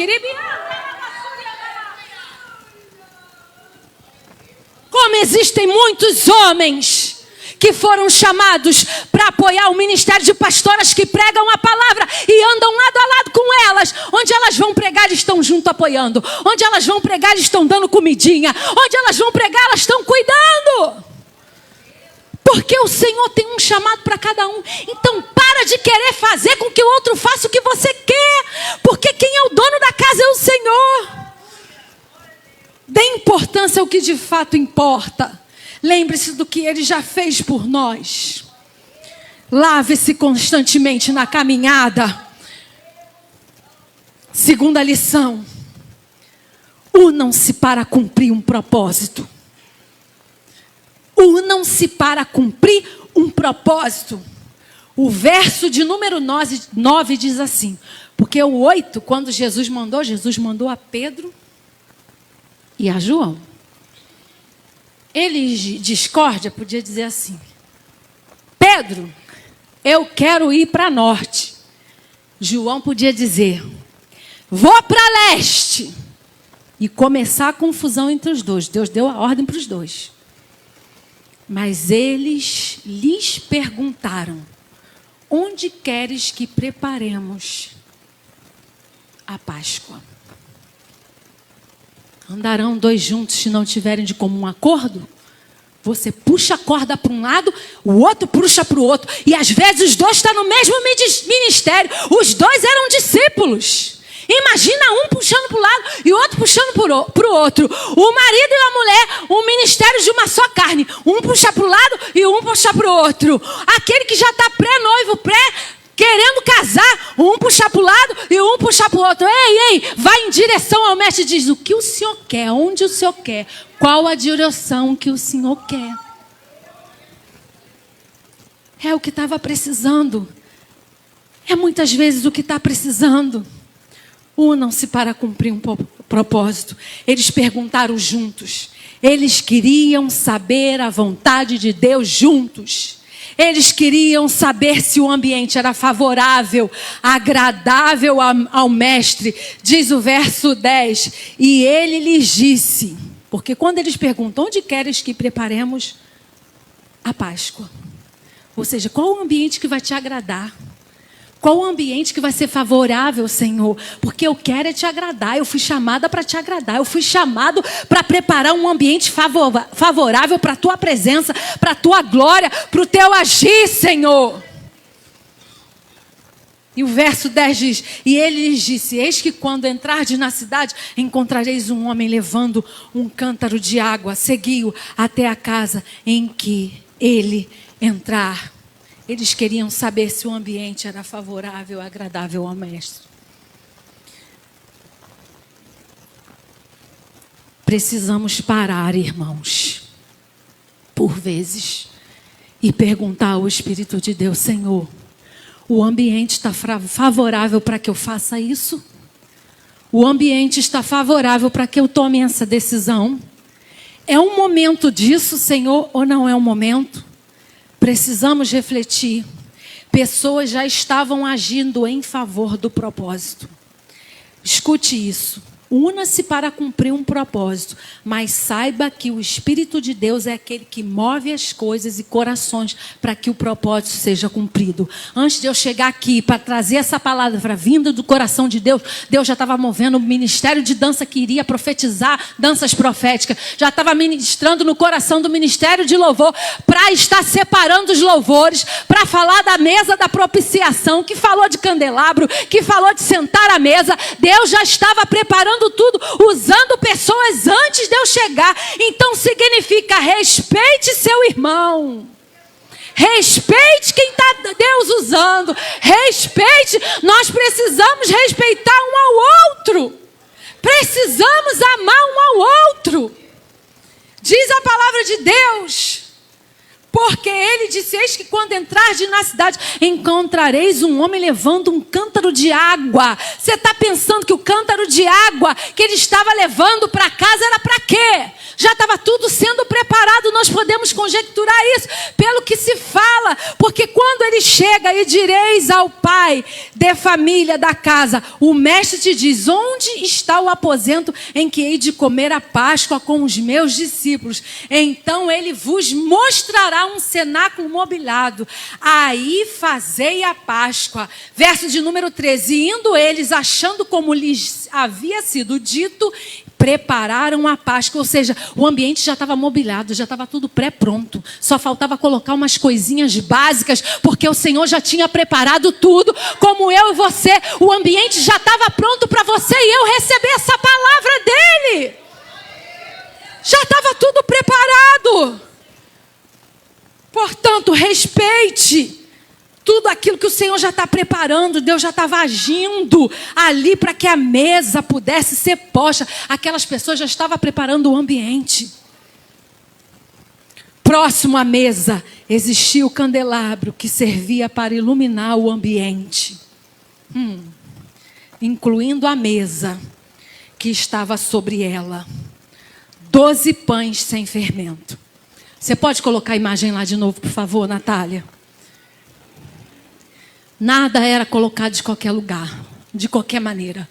Como existem muitos homens que foram chamados para apoiar o ministério de pastoras que pregam a palavra e andam lado a lado com elas. Onde elas vão pregar, eles estão junto apoiando. Onde elas vão pregar, eles estão dando comidinha. Onde elas vão pregar, elas estão cuidando. Porque o Senhor tem um chamado para cada um. Então para de querer fazer com que o outro faça o que você quer. Porque quem é o dono da casa é o Senhor. Dê importância ao que de fato importa. Lembre-se do que Ele já fez por nós. Lave-se constantemente na caminhada. Segunda lição. Unam-se para cumprir um propósito. Unam-se para cumprir um propósito. O verso de número 9 diz assim. Porque o 8, quando Jesus mandou a Pedro e a João. Ele de discórdia podia dizer assim: Pedro, eu quero ir para norte. João podia dizer: vou para leste. E começar a confusão entre os dois. Deus deu a ordem para os dois. Mas eles lhes perguntaram: onde queres que preparemos a Páscoa? Andarão dois juntos se não tiverem de comum acordo? Você puxa a corda para um lado, o outro puxa para o outro. E às vezes os dois estão no mesmo ministério. Os dois eram discípulos. Imagina um puxando para o lado e o outro puxando para o outro. O marido e a mulher, um ministério de uma só carne. Um puxa para o lado e um puxa para o outro. Aquele que já está pré-noivo, querendo casar, um puxa para o lado e um puxa para o outro. Ei, vai em direção ao mestre e diz: o que o senhor quer? Onde o senhor quer? Qual a direção que o senhor quer? É o que estava precisando. É muitas vezes o que está precisando. Unam-se para cumprir um propósito. Eles perguntaram juntos. Eles queriam saber a vontade de Deus juntos. Eles queriam saber se o ambiente era favorável, agradável ao mestre. Diz o verso 10. E ele lhes disse, porque quando eles perguntam: onde queres que preparemos a Páscoa? Ou seja, qual o ambiente que vai te agradar? Qual o ambiente que vai ser favorável, Senhor? Porque eu quero é te agradar. Eu fui chamada para te agradar. Eu fui chamado para preparar um ambiente favorável para a tua presença, para a tua glória, para o teu agir, Senhor. E o verso 10 diz: e ele lhes disse: eis que quando entrardes na cidade, encontrareis um homem levando um cântaro de água. Segui-o até a casa em que ele entrar. Eles queriam saber se o ambiente era favorável, agradável ao mestre. Precisamos parar, irmãos, por vezes, e perguntar ao Espírito de Deus: Senhor, o ambiente está favorável para que eu faça isso? O ambiente está favorável para que eu tome essa decisão? É um momento disso, Senhor, ou não é um momento? Precisamos refletir. Pessoas já estavam agindo em favor do propósito. Escute isso. Una-se para cumprir um propósito, mas saiba que o Espírito de Deus é aquele que move as coisas e corações para que o propósito seja cumprido. Antes de eu chegar aqui para trazer essa palavra vinda do coração de Deus, Deus já estava movendo o ministério de dança que iria profetizar danças proféticas. Já estava ministrando no coração do ministério de louvor para estar separando os louvores, para falar da mesa da propiciação, que falou de candelabro, que falou de sentar à mesa. Deus já estava preparando tudo, usando pessoas antes de eu chegar. Então significa: respeite seu irmão, respeite quem está Deus usando, respeite. Nós precisamos respeitar um ao outro, precisamos amar um ao outro. Diz a palavra de Deus: porque ele disse: eis que quando entrardes na cidade, encontrareis um homem levando um cântaro de água. Você está pensando que o cântaro de água que ele estava levando para casa era para quê? Já estava tudo sendo preparado. Nós podemos conjecturar isso pelo que se fala. Porque quando ele chega: e direis ao pai de família da casa, o mestre te diz: onde está o aposento em que hei de comer a Páscoa com os meus discípulos? Então ele vos mostrará um cenáculo mobiliado. Aí fazei a Páscoa. Verso de número 13. E indo eles, achando como lhes havia sido dito, prepararam a Páscoa. Ou seja, o ambiente já estava mobiliado, já estava tudo pré-pronto. Só faltava colocar umas coisinhas básicas, porque o Senhor já tinha preparado tudo. Como eu e você, o ambiente já estava pronto para você e eu receber essa palavra dele. Já estava tudo preparado. Portanto, respeite tudo aquilo que o Senhor já está preparando. Deus já estava agindo ali para que a mesa pudesse ser posta. Aquelas pessoas já estavam preparando o ambiente. Próximo à mesa existia o candelabro que servia para iluminar o ambiente, incluindo a mesa que estava sobre ela. 12 pães sem fermento. Você pode colocar a imagem lá de novo, por favor, Natália? Nada era colocado de qualquer lugar, de qualquer maneira.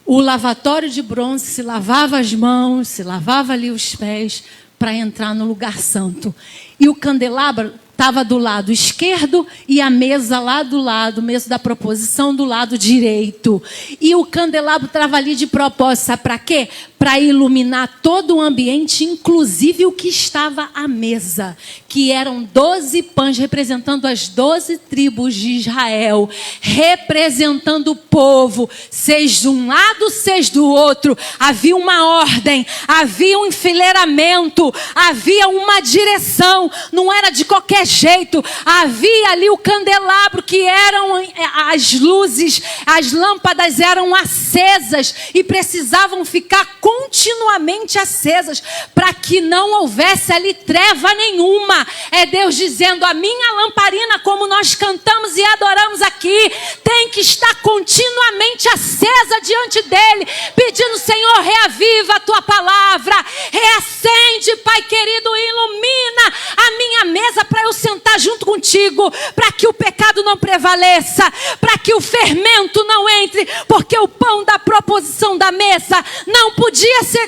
o lavatório de bronze, se lavava as mãos, se lavava ali os pés para entrar no lugar santo. E o candelabro estava do lado esquerdo e a mesa lá do lado, mesa da proposição do lado direito. E o candelabro estava ali de propósito, sabe para quê? Para iluminar todo o ambiente, inclusive o que estava à mesa, que eram 12 pães, representando as 12 tribos de Israel, representando o povo, seis de um lado, seis do outro. Havia uma ordem, havia um enfileiramento, havia uma direção, não era de qualquer jeito. Havia ali o candelabro, que eram as luzes, as lâmpadas eram acesas e precisavam ficar continuamente acesas para que não houvesse ali treva nenhuma. É Deus dizendo: a minha lamparina, como nós cantamos e adoramos aqui, tem que estar continuamente acesa diante dele, pedindo: Senhor, reaviva a tua palavra, reacende, Pai querido, ilumina a minha mesa para eu sentar junto contigo, para que o pecado não prevaleça, para que o fermento não entre, porque o pão da proposição da mesa não podia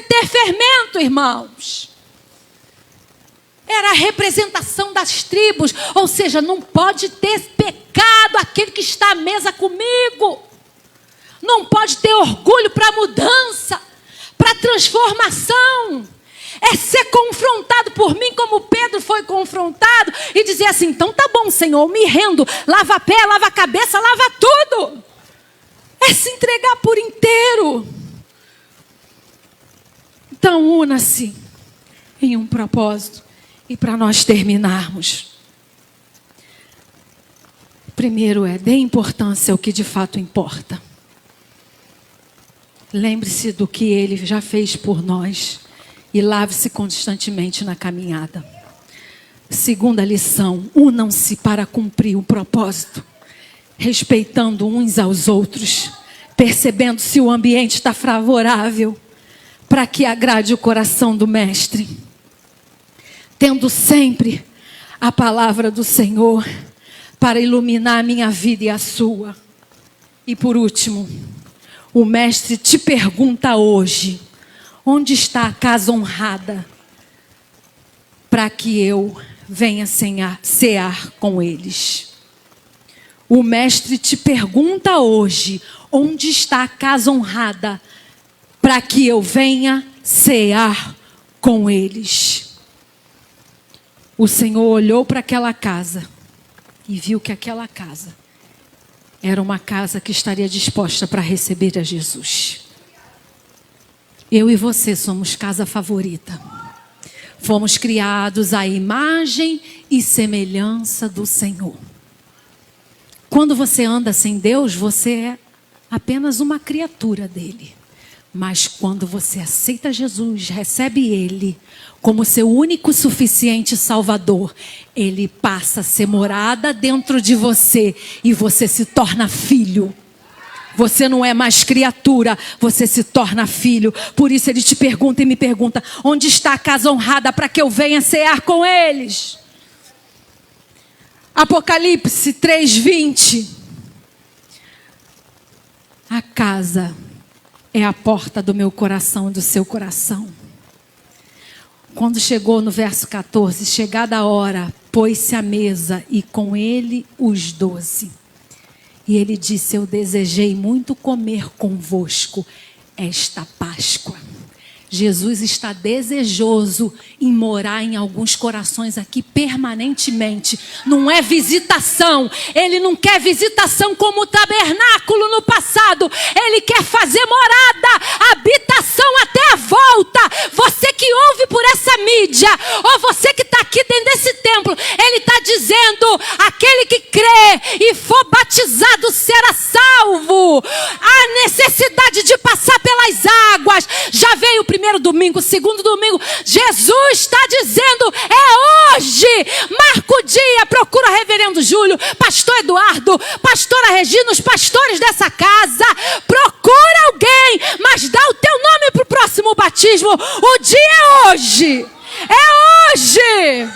ter fermento, irmãos. Era a representação das tribos, ou seja, não pode ter pecado aquele que está à mesa comigo. Não pode ter orgulho para mudança, para transformação. É ser confrontado por mim como Pedro foi confrontado e dizer assim: então tá bom, Senhor, me rendo, lava pé, lava cabeça, lava tudo. É se entregar por inteiro. Então una-se em um propósito. E para nós terminarmos, primeiro dê importância ao que de fato importa. Lembre-se do que Ele já fez por nós e lave-se constantemente na caminhada. Segunda lição: unam-se para cumprir o propósito, respeitando uns aos outros, percebendo se o ambiente está favorável para que agrade o coração do Mestre, tendo sempre a palavra do Senhor para iluminar a minha vida e a sua. E por último, o Mestre te pergunta hoje: onde está a casa honrada para que eu venha cear com eles? O Mestre te pergunta hoje: onde está a casa honrada para que eu venha cear com eles? O Senhor olhou para aquela casa e viu que aquela casa era uma casa que estaria disposta para receber a Jesus. Eu e você somos casa favorita. Fomos criados à imagem e semelhança do Senhor. Quando você anda sem Deus, você é apenas uma criatura dele. Mas quando você aceita Jesus, recebe Ele como seu único, suficiente Salvador, Ele passa a ser morada dentro de você e você se torna filho. Você não é mais criatura, você se torna filho. Por isso Ele te pergunta e me pergunta: onde está a casa honrada para que eu venha cear com eles? Apocalipse 3:20. A casa é a porta do meu coração e do seu coração. Quando chegou no verso 14, chegada a hora, pôs-se à mesa e com ele os 12. E ele disse: eu desejei muito comer convosco esta Páscoa. Jesus está desejoso em morar em alguns corações aqui permanentemente. Não é visitação. Ele não quer visitação como o tabernáculo no passado. Ele quer fazer morada, habitação até a volta. Você que ouve por essa mídia, ou você que está aqui dentro desse templo, ele está dizendo: aquele que crê e for batizado será salvo. A necessidade de passar pelas águas já veio o primeiro domingo, o segundo domingo. Jesus está dizendo: é hoje. Marca o dia, procura reverendo Júlio, pastor Eduardo, pastora Regina, os pastores dessa casa. Procura alguém, mas dá o teu nome para o próximo batismo. O dia é hoje. É hoje.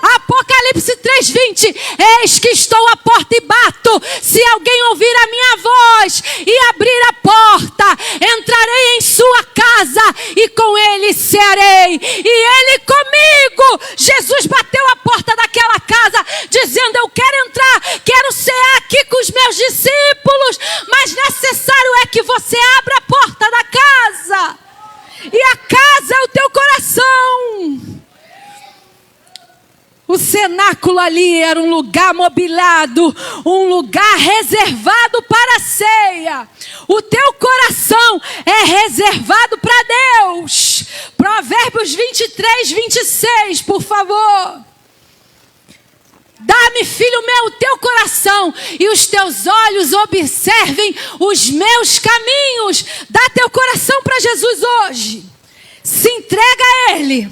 Apocalipse Apocalipse 3:20, eis que estou à porta e bato. Se alguém ouvir a minha voz e abrir a porta, entrarei em sua casa e com ele cearei, e ele comigo. Jesus bateu a porta daquela casa, dizendo: eu quero entrar, quero cear aqui com os meus discípulos, mas necessário é que você abra a porta da casa. E a casa é o teu coração. O cenáculo ali era um lugar mobiliado, um lugar reservado para a ceia. O teu coração é reservado para Deus. Provérbios 23:26, por favor. Dá-me, filho meu, o teu coração, e os teus olhos observem os meus caminhos. Dá teu coração para Jesus hoje. Se entrega a Ele,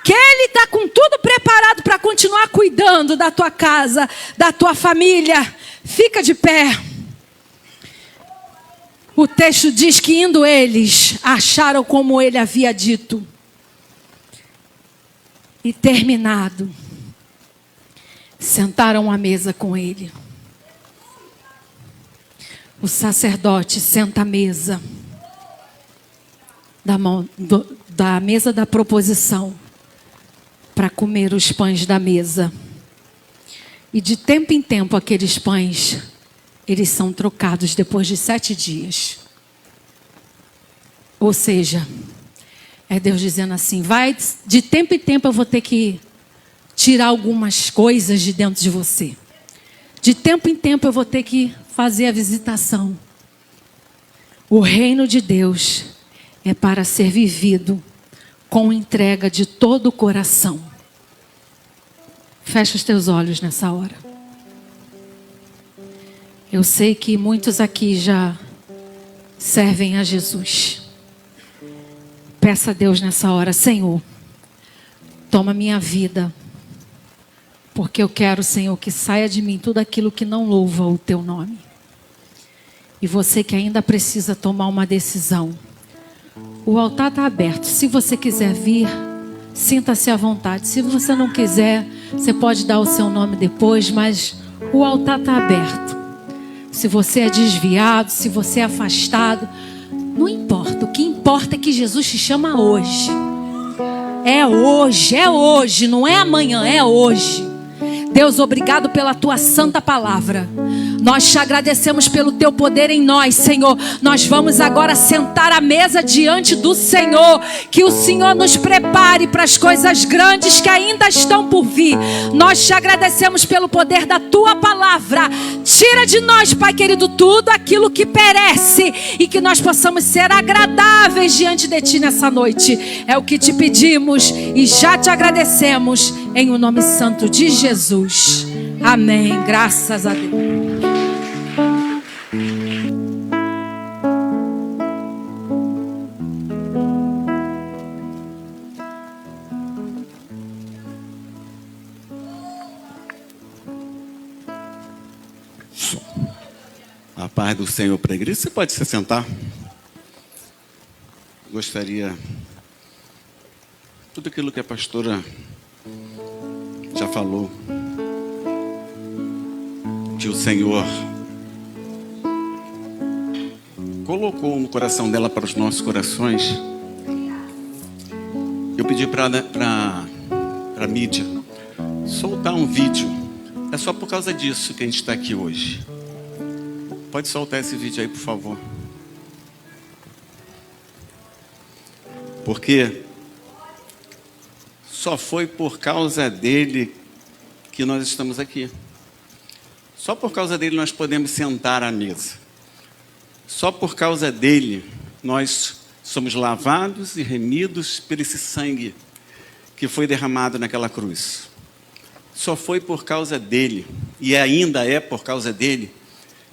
que Ele está com tudo preparado para continuar cuidando da tua casa, da tua família. Fica de pé. O texto diz que indo eles, acharam como Ele havia dito. E terminado, sentaram à mesa com Ele. O sacerdote senta à mesa, da mesa da proposição, para comer os pães da mesa. E de tempo em tempo aqueles pães, eles são trocados depois de 7 dias. Ou seja, é Deus dizendo assim: vai, de tempo em tempo eu vou ter que tirar algumas coisas de dentro de você. De tempo em tempo eu vou ter que fazer a visitação. O reino de Deus é para ser vivido com entrega de todo o coração. Fecha os teus olhos nessa hora. Eu sei que muitos aqui já servem a Jesus. Peça a Deus nessa hora: Senhor, toma minha vida, porque eu quero, Senhor, que saia de mim tudo aquilo que não louva o teu nome. E você que ainda precisa tomar uma decisão, o altar está aberto. Se você quiser vir, sinta-se à vontade. Se você não quiser, você pode dar o seu nome depois, mas o altar está aberto. Se você é desviado, se você é afastado, não importa. O que importa é que Jesus te chama hoje. É hoje, não é amanhã, é hoje. Deus, obrigado pela tua santa palavra. Nós te agradecemos pelo teu poder em nós, Senhor. Nós vamos agora sentar à mesa diante do Senhor. Que o Senhor nos prepare para as coisas grandes que ainda estão por vir. Nós te agradecemos pelo poder da tua palavra. Tira de nós, Pai querido, tudo aquilo que perece, e que nós possamos ser agradáveis diante de ti nessa noite. É o que te pedimos e já te agradecemos, em o nome santo de Jesus. Amém. Graças a Deus. A paz do Senhor para a igreja. Você pode se sentar. Gostaria, tudo aquilo que a pastora já falou, que o Senhor colocou no coração dela para os nossos corações. Eu pedi para a mídia soltar um vídeo. É só por causa disso que a gente está aqui hoje. Pode soltar esse vídeo aí, por favor. Porque só foi por causa dele que nós estamos aqui. Só por causa dele nós podemos sentar à mesa. Só por causa dele nós somos lavados e remidos por esse sangue que foi derramado naquela cruz. Só foi por causa dele, e ainda é por causa dele,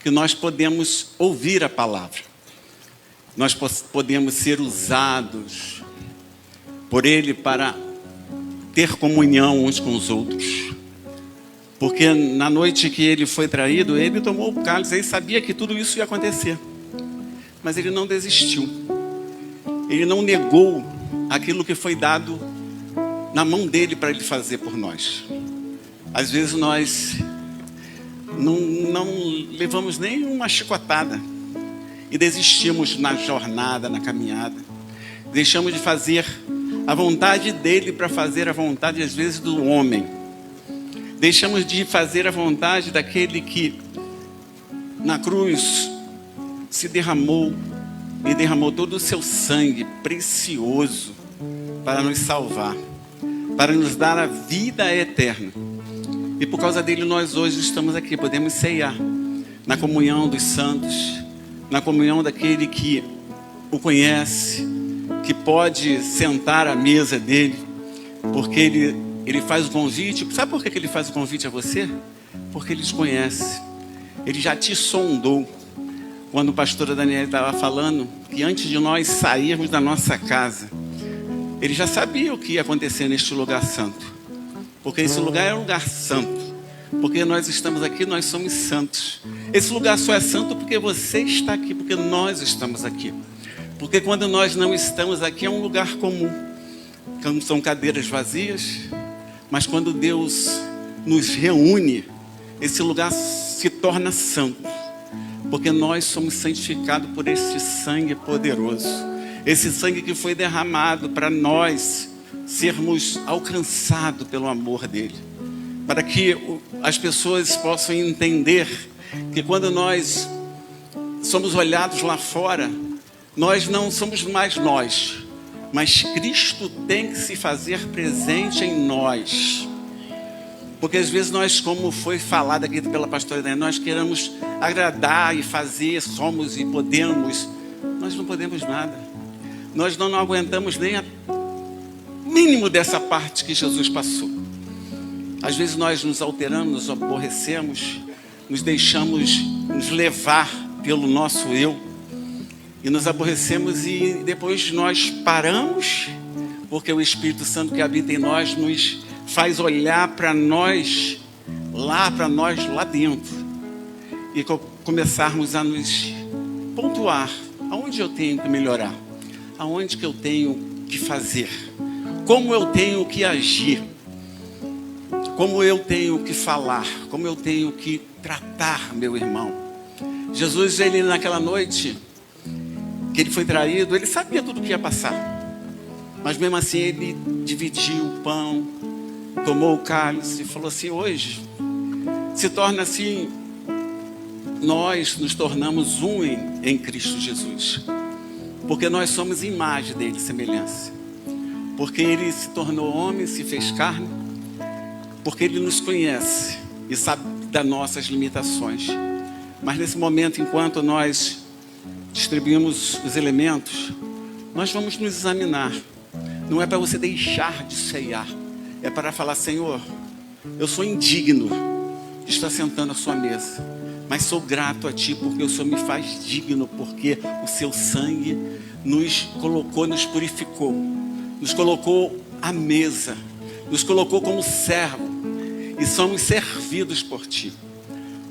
que nós podemos ouvir a palavra. Nós podemos ser usados por ele para ter comunhão uns com os outros. Porque na noite que ele foi traído, ele tomou o cálice, ele sabia que tudo isso ia acontecer. Mas ele não desistiu. Ele não negou aquilo que foi dado na mão dele para ele fazer por nós. Às vezes nós não levamos nem uma chicotada e desistimos na jornada, na caminhada. Deixamos de fazer a vontade dele para fazer a vontade, às vezes, do homem. Deixamos de fazer a vontade daquele que na cruz se derramou e derramou todo o seu sangue precioso para nos salvar, para nos dar a vida eterna. E por causa dele nós hoje estamos aqui, podemos ceiar na comunhão dos santos, na comunhão daquele que o conhece, que pode sentar à mesa dele, porque ele faz o convite. Sabe por que ele faz o convite a você? Porque ele te conhece, ele já te sondou. Quando o pastor Daniel estava falando que antes de nós sairmos da nossa casa, ele já sabia o que ia acontecer neste lugar santo, porque esse lugar é um lugar santo, porque nós estamos aqui, nós somos santos. Esse lugar só é santo porque você está aqui, porque nós estamos aqui. Porque quando nós não estamos aqui é um lugar comum, são cadeiras vazias, mas quando Deus nos reúne, esse lugar se torna santo, porque nós somos santificados por esse sangue poderoso, esse sangue que foi derramado para nós sermos alcançados pelo amor dele, para que as pessoas possam entender que quando nós somos olhados lá fora, nós não somos mais nós, mas Cristo tem que se fazer presente em nós. Porque às vezes nós, como foi falado aqui pela pastora Daniela, nós queremos agradar e fazer, somos e podemos. Nós não podemos nada. Nós não aguentamos nem o mínimo dessa parte que Jesus passou. Às vezes nós nos alteramos, nos aborrecemos, nos deixamos nos levar pelo nosso eu. E nos aborrecemos e depois nós paramos, porque o Espírito Santo que habita em nós nos faz olhar para nós lá dentro. E começarmos a nos pontuar. Aonde eu tenho que melhorar? Aonde que eu tenho que fazer? Como eu tenho que agir? Como eu tenho que falar? Como eu tenho que tratar meu irmão? Jesus, ele naquela noite que ele foi traído, ele sabia tudo o que ia passar, mas mesmo assim ele dividiu o pão, tomou o cálice e falou assim: hoje se torna assim, nós nos tornamos um em Cristo Jesus, porque nós somos imagem dele, semelhança, porque ele se tornou homem, se fez carne, porque ele nos conhece e sabe das nossas limitações. Mas nesse momento, enquanto nós distribuímos os elementos, nós vamos nos examinar. Não é para você deixar de ceiar, é para falar: Senhor, eu sou indigno de estar sentando à sua mesa, mas sou grato a Ti, porque o Senhor me faz digno, porque o Seu sangue nos colocou, nos purificou, nos colocou à mesa, nos colocou como servo, e somos servidos por Ti.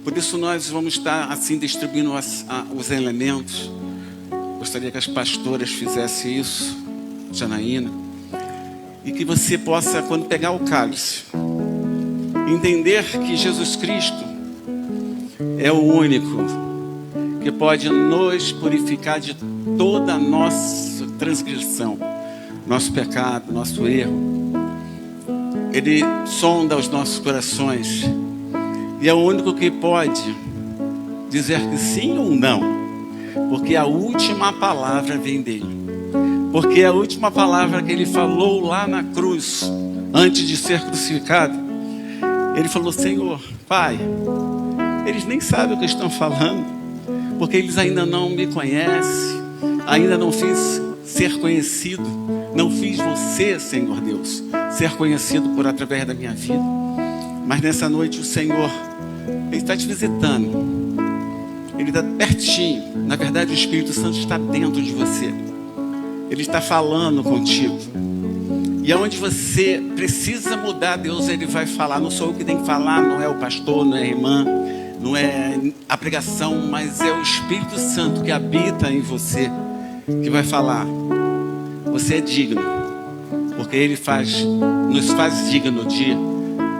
Por isso nós vamos estar assim distribuindo os elementos. Gostaria que as pastoras fizessem isso, Janaína, e que você possa, quando pegar o cálice, entender que Jesus Cristo é o único que pode nos purificar de toda a nossa transgressão, nosso pecado, nosso erro. Ele sonda os nossos corações e é o único que pode dizer que sim ou não, porque a última palavra vem dele. Porque a última palavra que ele falou lá na cruz, antes de ser crucificado, ele falou: Senhor, Pai, eles nem sabem o que estão falando, porque eles ainda não me conhecem, ainda não fiz ser conhecido, não fiz você, Senhor Deus, ser conhecido por através da minha vida. Mas nessa noite o Senhor, Ele está te visitando, Ele está pertinho. Na verdade, o Espírito Santo está dentro de você, Ele está falando contigo. E aonde você precisa mudar, Deus, Ele vai falar. Não sou eu que tenho que falar, não é o pastor, não é a irmã, não é a pregação, mas é o Espírito Santo que habita em você, que vai falar: você é digno, porque Ele nos faz digno de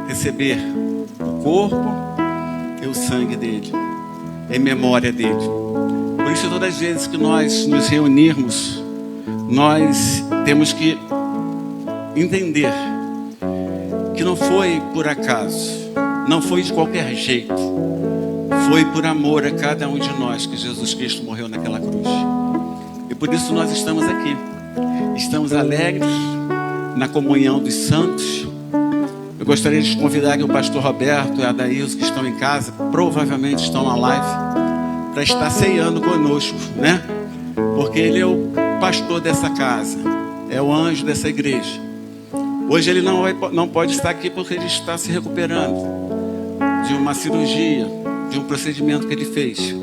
receber o corpo e o sangue dele, em memória dele. Por isso, todas as vezes que nós nos reunirmos, nós temos que entender que não foi por acaso, não foi de qualquer jeito, foi por amor a cada um de nós que Jesus Cristo morreu naquela cruz. E por isso nós estamos aqui, estamos alegres na comunhão dos santos. Eu gostaria de convidar aqui o pastor Roberto e a Adailson, que estão em casa, provavelmente estão na live, para estar ceando conosco, né? Porque ele é o pastor dessa casa, é o anjo dessa igreja. Hoje ele não pode estar aqui porque ele está se recuperando de uma cirurgia, de um procedimento que ele fez.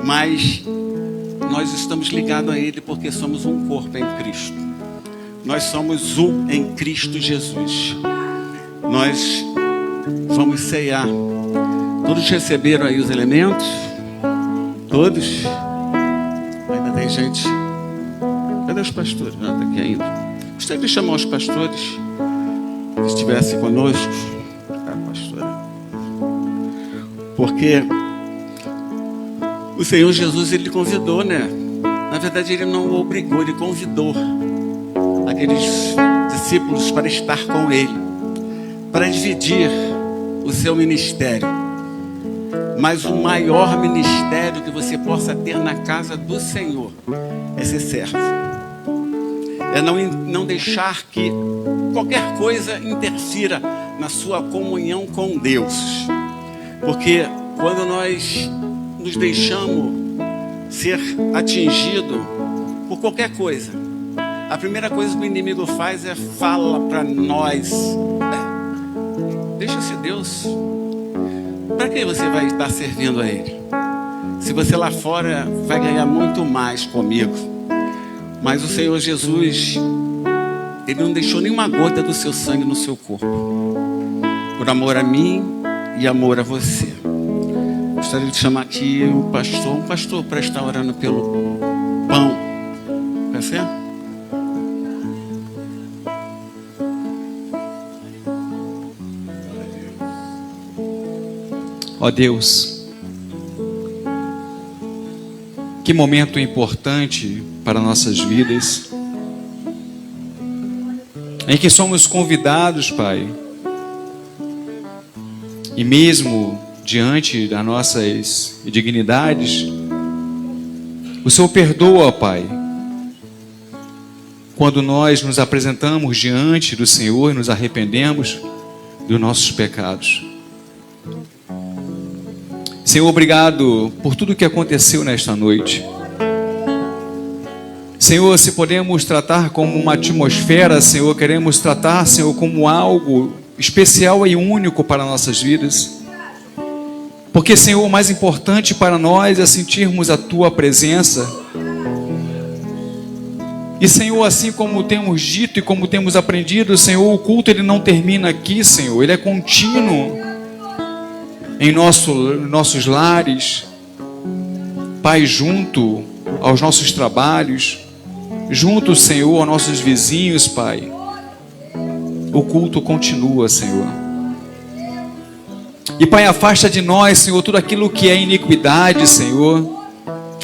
Mas nós estamos ligados a ele porque somos um corpo em Cristo. Nós somos um em Cristo Jesus. Nós vamos ceiar. Todos receberam aí os elementos? Todos? Ainda tem gente. Cadê os pastores? Não, está aqui ainda. Gostaria de chamar os pastores que estivessem conosco. Pastora. Porque o Senhor Jesus, ele convidou, né? Na verdade, ele não o obrigou, ele convidou aqueles discípulos para estar com ele, para dividir o seu ministério. Mas o maior ministério que você possa ter na casa do Senhor é ser servo. É não deixar que qualquer coisa interfira na sua comunhão com Deus. Porque quando nós nos deixamos ser atingidos por qualquer coisa, a primeira coisa que o inimigo faz é fala para nós: deixa-se Deus. Para que você vai estar servindo a Ele? Se você lá fora vai ganhar muito mais comigo. Mas o Senhor Jesus, Ele não deixou nenhuma gota do seu sangue no seu corpo, por amor a mim e amor a você. Gostaria de chamar aqui um pastor para estar orando pelo pão. Quer ser? Ó Deus, que momento importante para nossas vidas, em que somos convidados, Pai, e mesmo diante das nossas indignidades, o Senhor perdoa, Pai, quando nós nos apresentamos diante do Senhor e nos arrependemos dos nossos pecados. Senhor, obrigado por tudo que aconteceu nesta noite. Senhor, se podemos tratar como uma atmosfera, Senhor, queremos tratar, Senhor, como algo especial e único para nossas vidas. Porque, Senhor, o mais importante para nós é sentirmos a Tua presença. E, Senhor, assim como temos dito e como temos aprendido, Senhor, o culto ele não termina aqui, Senhor, ele é contínuo em nossos lares, Pai, junto aos nossos trabalhos, junto, Senhor, aos nossos vizinhos, Pai. O culto continua, Senhor. E, Pai, afasta de nós, Senhor, tudo aquilo que é iniquidade, Senhor.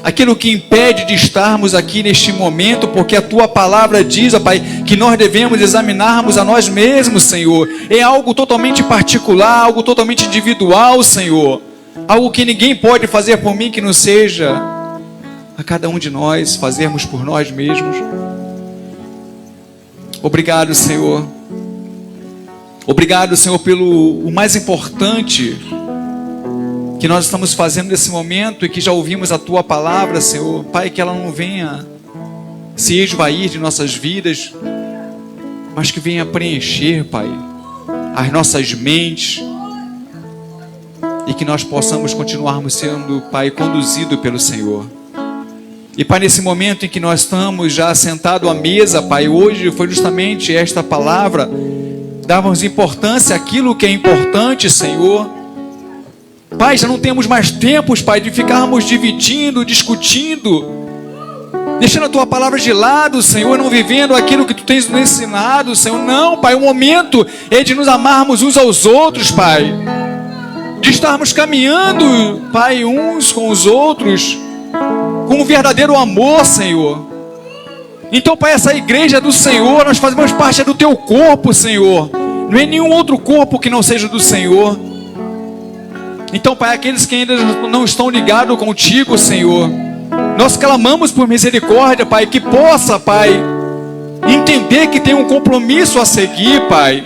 Aquilo que impede de estarmos aqui neste momento, porque a Tua palavra diz, ó Pai, que nós devemos examinarmos a nós mesmos, Senhor. É algo totalmente particular, algo totalmente individual, Senhor. Algo que ninguém pode fazer por mim que não seja a cada um de nós fazermos por nós mesmos. Obrigado, Senhor. Obrigado, Senhor, pelo o mais importante que nós estamos fazendo nesse momento e que já ouvimos a Tua palavra, Senhor. Pai, que ela não venha se esvair de nossas vidas, mas que venha preencher, Pai, as nossas mentes e que nós possamos continuarmos sendo, Pai, conduzido pelo Senhor. E, Pai, nesse momento em que nós estamos já sentados à mesa, Pai, hoje foi justamente esta palavra, darmos importância àquilo que é importante, Senhor. Pai, já não temos mais tempos, Pai, de ficarmos dividindo, discutindo deixando a tua palavra de lado, Senhor, não vivendo aquilo que tu tens nos ensinado, Senhor. Não, Pai, o momento é de nos amarmos uns aos outros, Pai, de estarmos caminhando, Pai, uns com os outros, com um verdadeiro amor, Senhor. Então, Pai, essa igreja é do Senhor, nós fazemos parte do teu corpo, Senhor. Não é nenhum outro corpo que não seja do Senhor. Então, Pai, aqueles que ainda não estão ligados contigo, Senhor, nós clamamos por misericórdia, Pai, que possa, Pai, entender que tem um compromisso a seguir, Pai.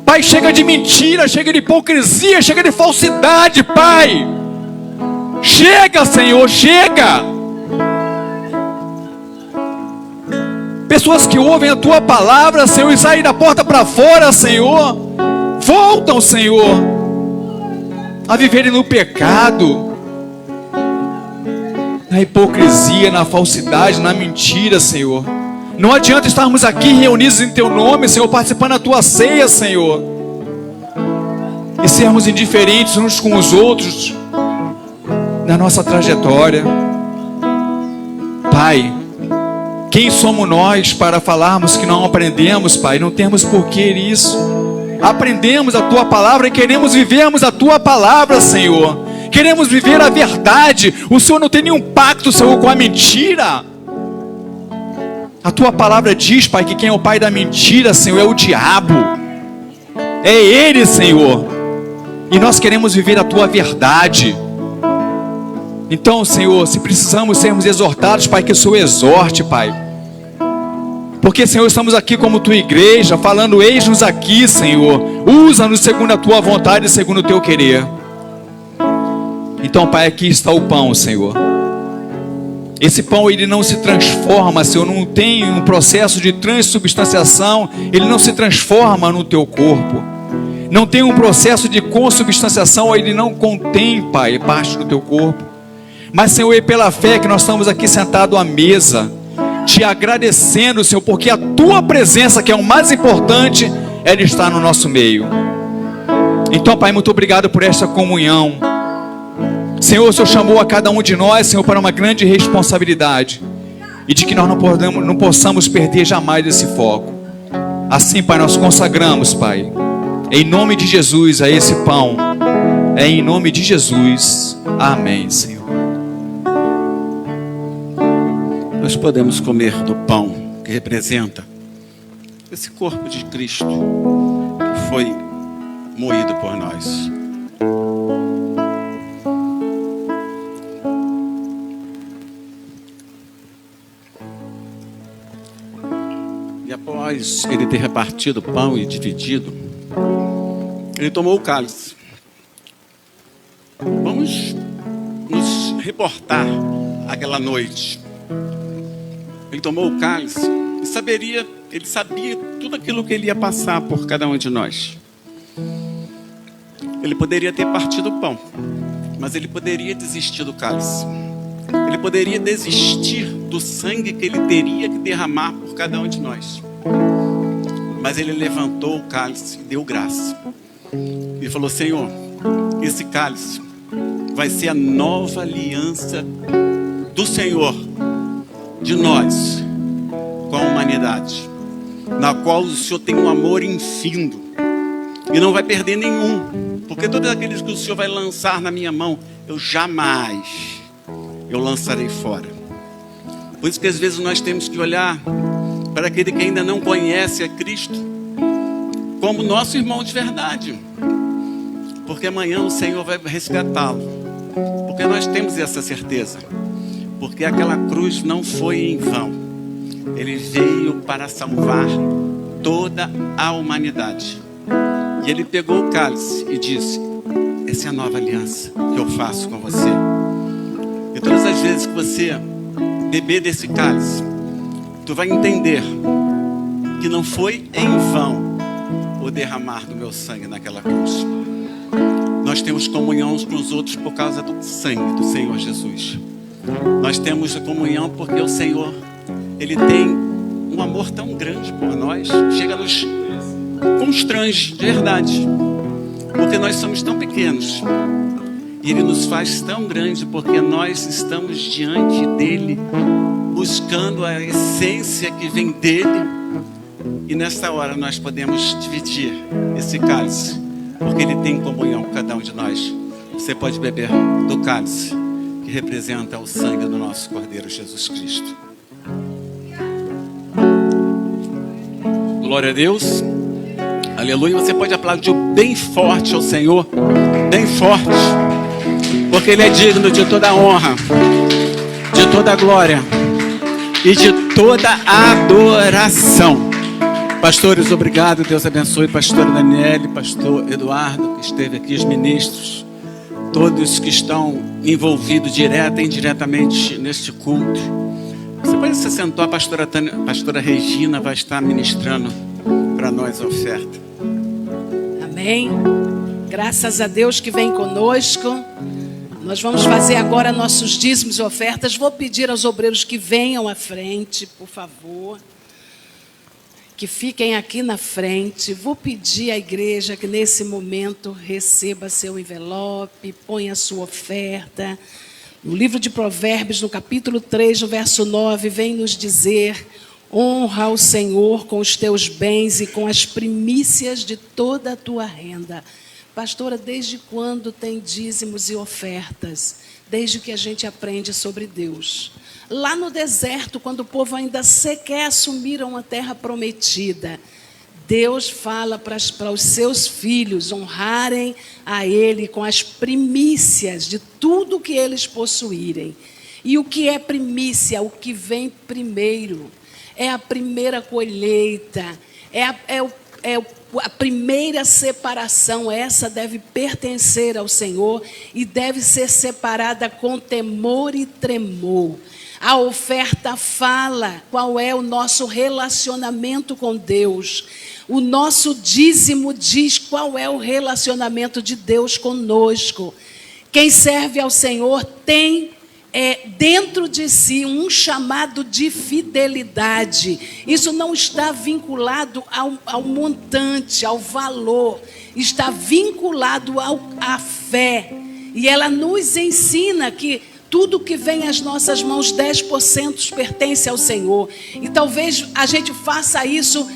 Pai, chega de mentira, chega de hipocrisia, chega de falsidade, Pai. Chega, Senhor, chega. Pessoas que ouvem a tua palavra, Senhor, e saem da porta para fora, Senhor, voltam, Senhor, a viverem no pecado, na hipocrisia, na falsidade, na mentira, Senhor. Não adianta estarmos aqui reunidos em teu nome, Senhor, participando da tua ceia, Senhor, e sermos indiferentes uns com os outros na nossa trajetória. Pai, quem somos nós para falarmos que não aprendemos, Pai? Não temos por que isso. Aprendemos a tua palavra e queremos vivermos a tua palavra, Senhor. Queremos viver a verdade. O Senhor não tem nenhum pacto, Senhor, com a mentira. A tua palavra diz, Pai, que quem é o pai da mentira, Senhor, é o diabo. É ele, Senhor. E nós queremos viver a tua verdade. Então, Senhor, se precisamos sermos exortados, Pai, que o Senhor exorte, Pai. Porque, Senhor, estamos aqui como tua igreja, falando, eis-nos aqui, Senhor. Usa-nos segundo a tua vontade e segundo o teu querer. Então, Pai, aqui está o pão, Senhor. Esse pão, ele não se transforma, Senhor, não tem um processo de transubstanciação, ele não se transforma no teu corpo. Não tem um processo de consubstanciação, ele não contém, Pai, parte do teu corpo. Mas, Senhor, é pela fé que nós estamos aqui sentados à mesa, te agradecendo, Senhor, porque a tua presença, que é o mais importante, ela está no nosso meio. Então, Pai, muito obrigado por esta comunhão. Senhor, o Senhor chamou a cada um de nós, Senhor, para uma grande responsabilidade, e de que nós não possamos perder jamais esse foco. Assim, Pai, nós consagramos, Pai, em nome de Jesus, a esse pão. É em nome de Jesus. Amém, Senhor. Nós podemos comer do pão que representa esse corpo de Cristo que foi moído por nós. E após ele ter repartido o pão e dividido, ele tomou o cálice. Vamos nos reportar aquela noite. Ele tomou o cálice e ele sabia tudo aquilo que ele ia passar por cada um de nós. Ele poderia ter partido o pão, mas ele poderia desistir do cálice. Ele poderia desistir do sangue que ele teria que derramar por cada um de nós. Mas ele levantou o cálice e deu graça. Ele falou, Senhor, esse cálice vai ser a nova aliança do Senhor, de nós, com a humanidade, na qual o Senhor tem um amor infindo e não vai perder nenhum, porque todos aqueles que o Senhor vai lançar na minha mão, eu lançarei fora. Por isso que às vezes nós temos que olhar para aquele que ainda não conhece a Cristo como nosso irmão de verdade, porque amanhã o Senhor vai resgatá-lo, porque nós temos essa certeza. Porque aquela cruz não foi em vão. Ele veio para salvar toda a humanidade. E ele pegou o cálice e disse, essa é a nova aliança que eu faço com você. E todas as vezes que você beber desse cálice, tu vai entender que não foi em vão o derramar do meu sangue naquela cruz. Nós temos comunhão uns com os outros por causa do sangue do Senhor Jesus. Nós temos a comunhão porque o Senhor, Ele tem um amor tão grande por nós, chega a nos constrange de verdade, porque nós somos tão pequenos E Ele nos faz tão grande porque nós estamos diante dEle, buscando a essência que vem dEle. E nesta hora nós podemos dividir esse cálice, porque Ele tem comunhão com cada um de nós. Você pode beber do cálice, que representa o sangue do nosso Cordeiro Jesus Cristo. Glória a Deus. Aleluia. Você pode aplaudir bem forte ao Senhor, bem forte, porque Ele é digno de toda a honra, de toda a glória e de toda a adoração. Pastores, obrigado. Deus abençoe. Pastora Daniele, pastor Eduardo, que esteve aqui, os ministros, todos que estão envolvidos direta e indiretamente neste culto. Você pode se sentar, a pastora Regina vai estar ministrando para nós a oferta. Amém. Graças a Deus que vem conosco. Nós vamos fazer agora nossos dízimos e ofertas. Vou pedir aos obreiros que venham à frente, por favor. Que fiquem aqui na frente. Vou pedir à igreja que nesse momento receba seu envelope, ponha a sua oferta. No livro de Provérbios, no capítulo 3, no verso 9, vem nos dizer: honra o Senhor com os teus bens e com as primícias de toda a tua renda. Pastora, desde quando tem dízimos e ofertas? Desde que a gente aprende sobre Deus. Lá no deserto, quando o povo ainda sequer assumiram a terra prometida, Deus fala para os seus filhos honrarem a Ele com as primícias de tudo que eles possuírem. E o que é primícia? O que vem primeiro. É a primeira colheita, é a primeira separação. Essa deve pertencer ao Senhor e deve ser separada com temor e tremor. A oferta fala qual é o nosso relacionamento com Deus. O nosso dízimo diz qual é o relacionamento de Deus conosco. Quem serve ao Senhor tem dentro de si um chamado de fidelidade. Isso não está vinculado ao montante, ao valor. Está vinculado à fé. E ela nos ensina que tudo que vem às nossas mãos, 10% pertence ao Senhor. E talvez a gente faça isso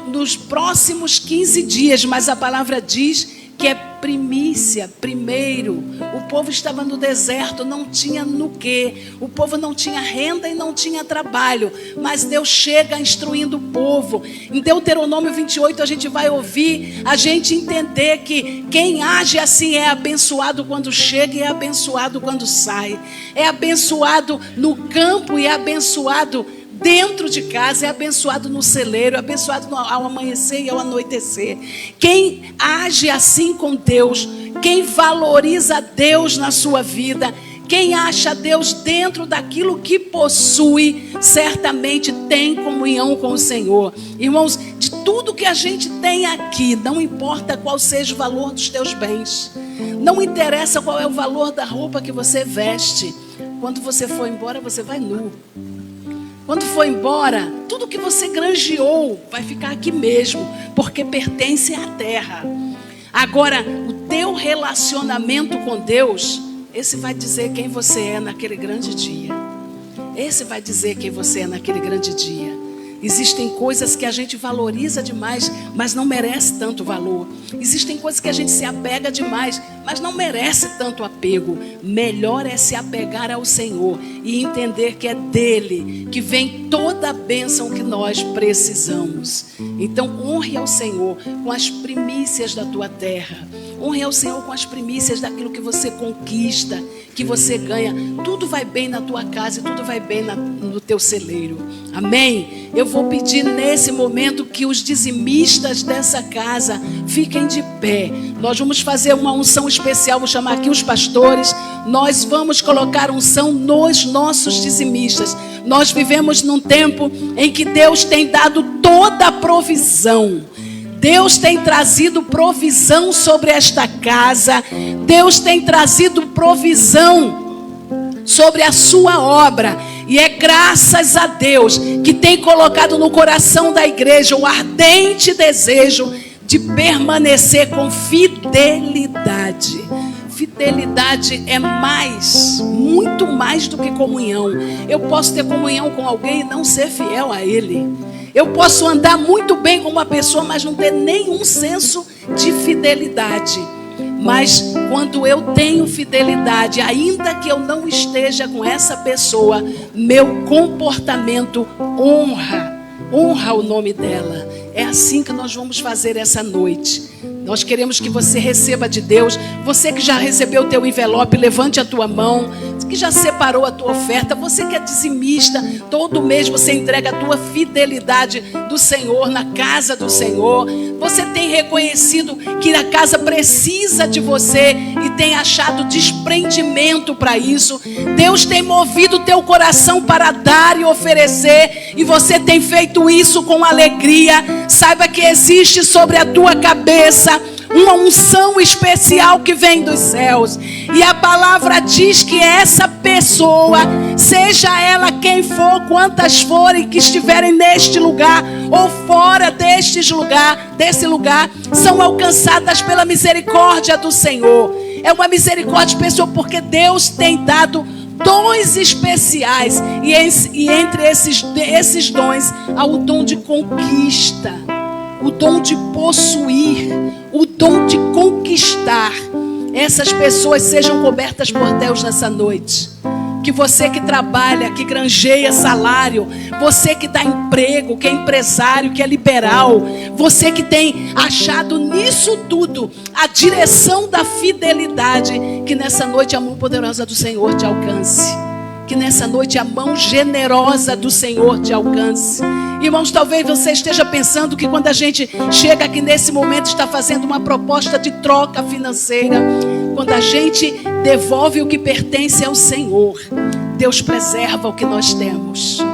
nos próximos 15 dias, mas a palavra diz que é primícia, primeiro. O povo estava no deserto, não tinha no quê. O povo não tinha renda e não tinha trabalho. Mas Deus chega instruindo o povo. Em Deuteronômio 28 a gente vai ouvir, a gente entender que quem age assim é abençoado quando chega e é abençoado quando sai. É abençoado no campo e é abençoado dentro de casa, é abençoado no celeiro, é abençoado ao amanhecer e ao anoitecer. Quem age assim com Deus, quem valoriza Deus na sua vida, quem acha Deus dentro daquilo que possui, certamente tem comunhão com o Senhor. Irmãos, de tudo que a gente tem aqui, não importa qual seja o valor dos teus bens, não interessa qual é o valor da roupa que você veste, quando você for embora, você vai nu. Quando for embora, tudo que você granjeou vai ficar aqui mesmo, porque pertence à terra. Agora, o teu relacionamento com Deus, esse vai dizer quem você é naquele grande dia. Esse vai dizer quem você é naquele grande dia. Existem coisas que a gente valoriza demais, mas não merece tanto valor. Existem coisas que a gente se apega demais, mas não merece tanto apego. Melhor é se apegar ao Senhor e entender que é dele que vem toda a bênção que nós precisamos. Então honre ao Senhor com as primícias da tua terra. Honre ao Senhor com as primícias daquilo que você conquista, que você ganha. Tudo vai bem na tua casa e tudo vai bem no teu celeiro. Amém? Eu vou pedir nesse momento que os dizimistas dessa casa fiquem de pé. Nós vamos fazer uma unção especial, vou chamar aqui os pastores. Nós vamos colocar unção nos nossos dizimistas. Nós vivemos num tempo em que Deus tem dado toda a provisão. Deus tem trazido provisão sobre esta casa. Deus tem trazido provisão sobre a sua obra. E é graças a Deus que tem colocado no coração da igreja o ardente desejo de permanecer com fidelidade. fidelidade é muito mais do que comunhão. Eu posso ter comunhão com alguém e não ser fiel a ele. Eu posso andar muito bem com uma pessoa, mas não ter nenhum senso de fidelidade. Mas quando eu tenho fidelidade, ainda que eu não esteja com essa pessoa, meu comportamento honra o nome dela. É assim que nós vamos fazer essa noite. Nós queremos que você receba de Deus. Você que já recebeu o teu envelope, levante a tua mão. Que já separou a tua oferta. Você que é dizimista, todo mês você entrega a tua fidelidade do Senhor, na casa do Senhor. Você tem reconhecido que a casa precisa de você e tem achado desprendimento para isso. Deus tem movido o teu coração para dar e oferecer, e você tem feito isso com alegria. Saiba que existe sobre a tua cabeça uma unção especial que vem dos céus. E a palavra diz que essa pessoa, seja ela quem for, quantas forem que estiverem neste lugar ou fora desse lugar, são alcançadas pela misericórdia do Senhor. É uma misericórdia especial porque Deus tem dado dons especiais. E entre esses dons há o dom de conquista, o dom de possuir, o dom de conquistar. Essas pessoas sejam cobertas por Deus nessa noite. Que você que trabalha, que granjeia salário, você que dá emprego, que é empresário, que é liberal, você que tem achado nisso tudo a direção da fidelidade, que nessa noite a mão poderosa do Senhor te alcance. Que nessa noite a mão generosa do Senhor te alcance. Irmãos, talvez você esteja pensando que quando a gente chega aqui nesse momento está fazendo uma proposta de troca financeira. Quando a gente devolve o que pertence ao Senhor, Deus preserva o que nós temos.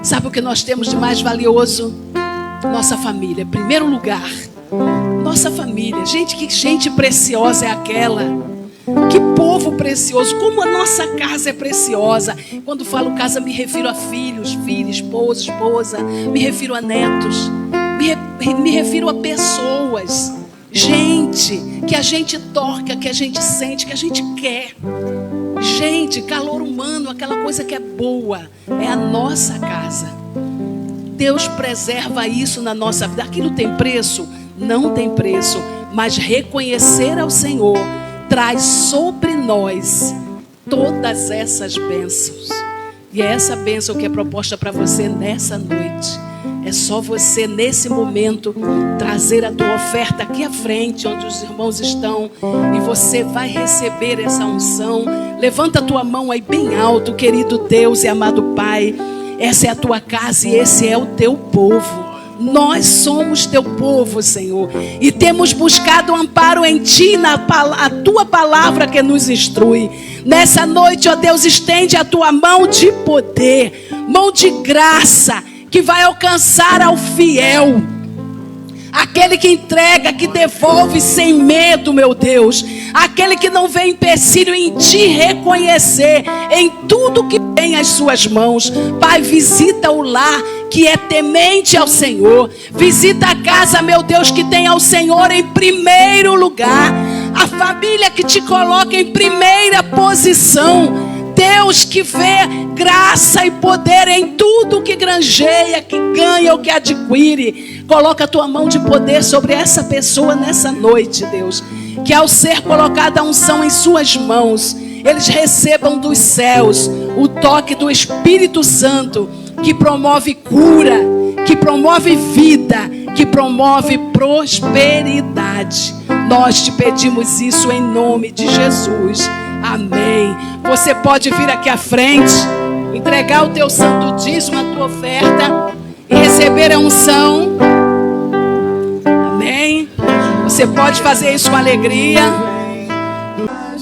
Sabe o que nós temos de mais valioso? Nossa família, em primeiro lugar. Nossa família. Gente, que gente preciosa é aquela. Que povo precioso, como a nossa casa é preciosa. Quando falo casa, me refiro a filhos, filha, esposa, esposa. Me refiro a netos. Me refiro a pessoas. Gente, que a gente toca, que a gente sente, que a gente quer. Gente, calor humano, aquela coisa que é boa. É a nossa casa. Deus preserva isso na nossa vida. Aquilo tem preço? Não tem preço. Mas reconhecer ao Senhor traz sobre nós todas essas bênçãos. E é essa bênção que é proposta para você nessa noite. É só você, nesse momento, trazer a tua oferta aqui à frente, onde os irmãos estão, e você vai receber essa unção. Levanta a tua mão aí bem alto, querido Deus e amado Pai. Essa é a tua casa e esse é o teu povo. Nós somos teu povo, Senhor, e temos buscado amparo em Ti, a Tua palavra que nos instrui. Nessa noite, ó Deus, estende a Tua mão de poder, mão de graça, que vai alcançar ao fiel, aquele que entrega, que devolve sem medo, meu Deus, aquele que não vê empecilho em Te reconhecer em tudo que vem às suas mãos. Pai, visita o lar que é temente ao Senhor. Visita a casa, meu Deus, que tem ao Senhor em primeiro lugar. A família que Te coloca em primeira posição. Deus que vê graça e poder em tudo que granjeia, que ganha ou que adquire. Coloca a Tua mão de poder sobre essa pessoa nessa noite, Deus. Que ao ser colocada a unção em suas mãos, eles recebam dos céus o toque do Espírito Santo, que promove cura, que promove vida, que promove prosperidade. Nós Te pedimos isso em nome de Jesus. Amém. Você pode vir aqui à frente, entregar o teu santo dízimo, a tua oferta e receber a unção. Amém. Você pode fazer isso com alegria.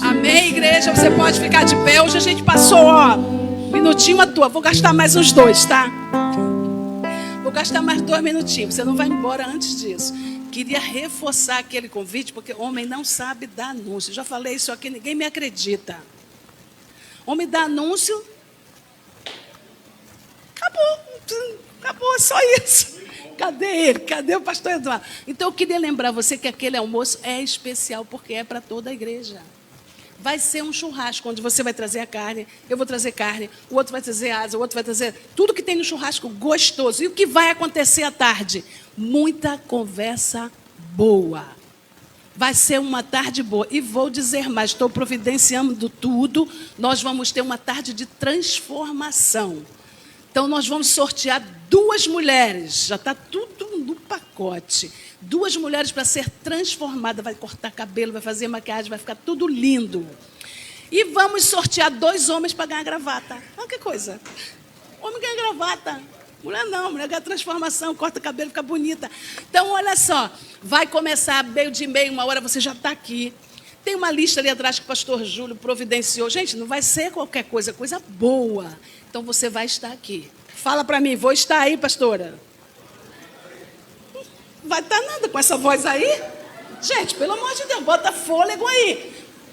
Amém, igreja. Você pode ficar de pé. Hoje a gente passou, um minutinho à toa. Vou gastar mais uns 2, tá? Vou gastar mais 2 minutinhos. Você não vai embora antes disso. Queria reforçar aquele convite, porque homem não sabe dar anúncio. Já falei isso aqui, ninguém me acredita. Homem dá anúncio, acabou, só isso. Cadê ele? Cadê o pastor Eduardo? Então eu queria lembrar você que aquele almoço é especial, porque é para toda a igreja. Vai ser um churrasco, onde você vai trazer a carne, eu vou trazer carne, o outro vai trazer asa, o outro vai trazer tudo que tem no churrasco gostoso. E o que vai acontecer à tarde? Muita conversa boa. Vai ser uma tarde boa. E vou dizer mais, estou providenciando tudo. Nós vamos ter uma tarde de transformação. Então, nós vamos sortear 2 mulheres. Já está tudo no pacote. 2 mulheres para ser transformada. Vai cortar cabelo, vai fazer maquiagem, vai ficar tudo lindo. E vamos sortear 2 homens para ganhar gravata. Olha que coisa. Homem ganha gravata. Mulher não, mulher ganha transformação, corta cabelo, fica bonita. Então, olha só. Vai começar meio-dia e meia, 1h, você já está aqui. Tem uma lista ali atrás que o pastor Júlio providenciou. Gente, não vai ser qualquer coisa, coisa boa. Então, você vai estar aqui. Fala para mim, vou estar aí, pastora? Não vai estar nada com essa voz aí? Gente, pelo amor de Deus, bota fôlego aí.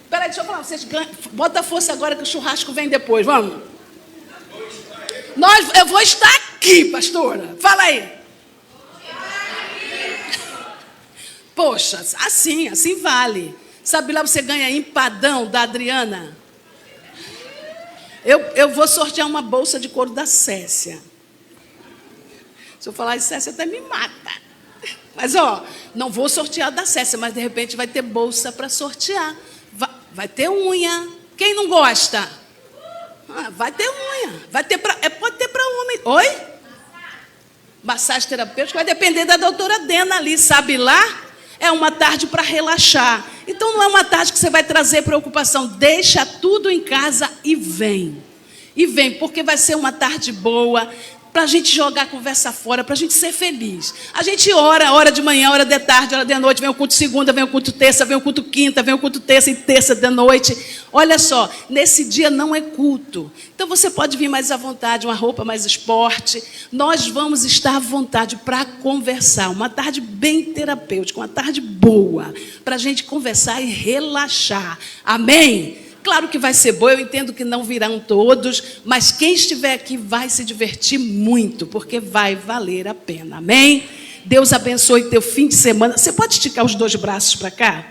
Peraí, deixa eu falar, vocês ganham, bota força agora que o churrasco vem depois, vamos? Eu vou estar aqui, pastora. Fala aí. Poxa, assim vale. Sabe lá, você ganha empadão da Adriana? Eu vou sortear uma bolsa de couro da Cécia. Se eu falar isso, Cécia até me mata. Mas, não vou sortear da Cécia, mas de repente vai ter bolsa para sortear. Vai ter unha. Quem não gosta? Vai ter unha. Pode ter para homem. Oi? Massagem terapêutica vai depender da doutora Dena ali, sabe lá? É uma tarde para relaxar. Então não é uma tarde que você vai trazer preocupação. Deixa tudo em casa e vem. E vem, porque vai ser uma tarde boa, para a gente jogar a conversa fora, para a gente ser feliz. A gente hora de manhã, hora de tarde, hora de noite, vem o culto segunda, vem o culto terça, vem o culto quinta, vem o culto terça e terça de noite. Olha só, nesse dia não é culto. Então você pode vir mais à vontade, uma roupa mais esporte. Nós vamos estar à vontade para conversar. Uma tarde bem terapêutica, uma tarde boa, para a gente conversar e relaxar. Amém? Claro que vai ser boa, eu entendo que não virão todos, mas quem estiver aqui vai se divertir muito, porque vai valer a pena, amém? Deus abençoe teu fim de semana. Você pode esticar os 2 braços para cá?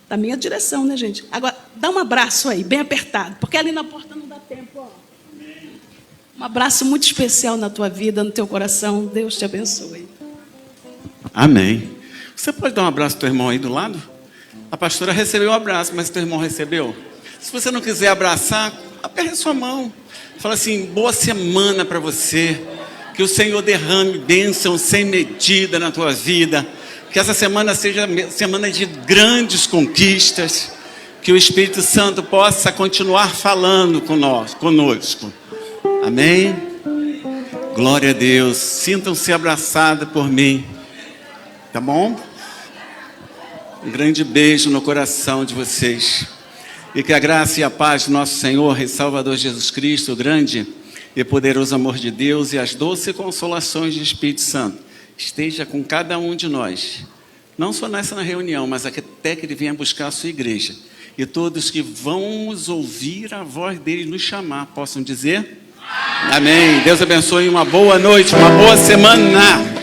Da minha direção, né, gente? Agora, dá um abraço aí, bem apertado, porque ali na porta não dá tempo, Um abraço muito especial na tua vida, no teu coração. Deus te abençoe. Amém. Você pode dar um abraço ao teu irmão aí do lado? A pastora recebeu o abraço, mas teu irmão recebeu? Se você não quiser abraçar, aperta sua mão. Fala assim, boa semana para você. Que o Senhor derrame bênção sem medida na tua vida. Que essa semana seja semana de grandes conquistas. Que o Espírito Santo possa continuar falando conosco. Amém? Glória a Deus. Sintam-se abraçados por mim. Tá bom? Um grande beijo no coração de vocês. E que a graça e a paz do nosso Senhor e Salvador Jesus Cristo, o grande e poderoso amor de Deus e as doces consolações do Espírito Santo esteja com cada um de nós. Não só nessa reunião, mas até que Ele venha buscar a sua igreja. E todos que vamos ouvir a voz dEle nos chamar, possam dizer? Amém. Deus abençoe, uma boa noite, uma boa semana.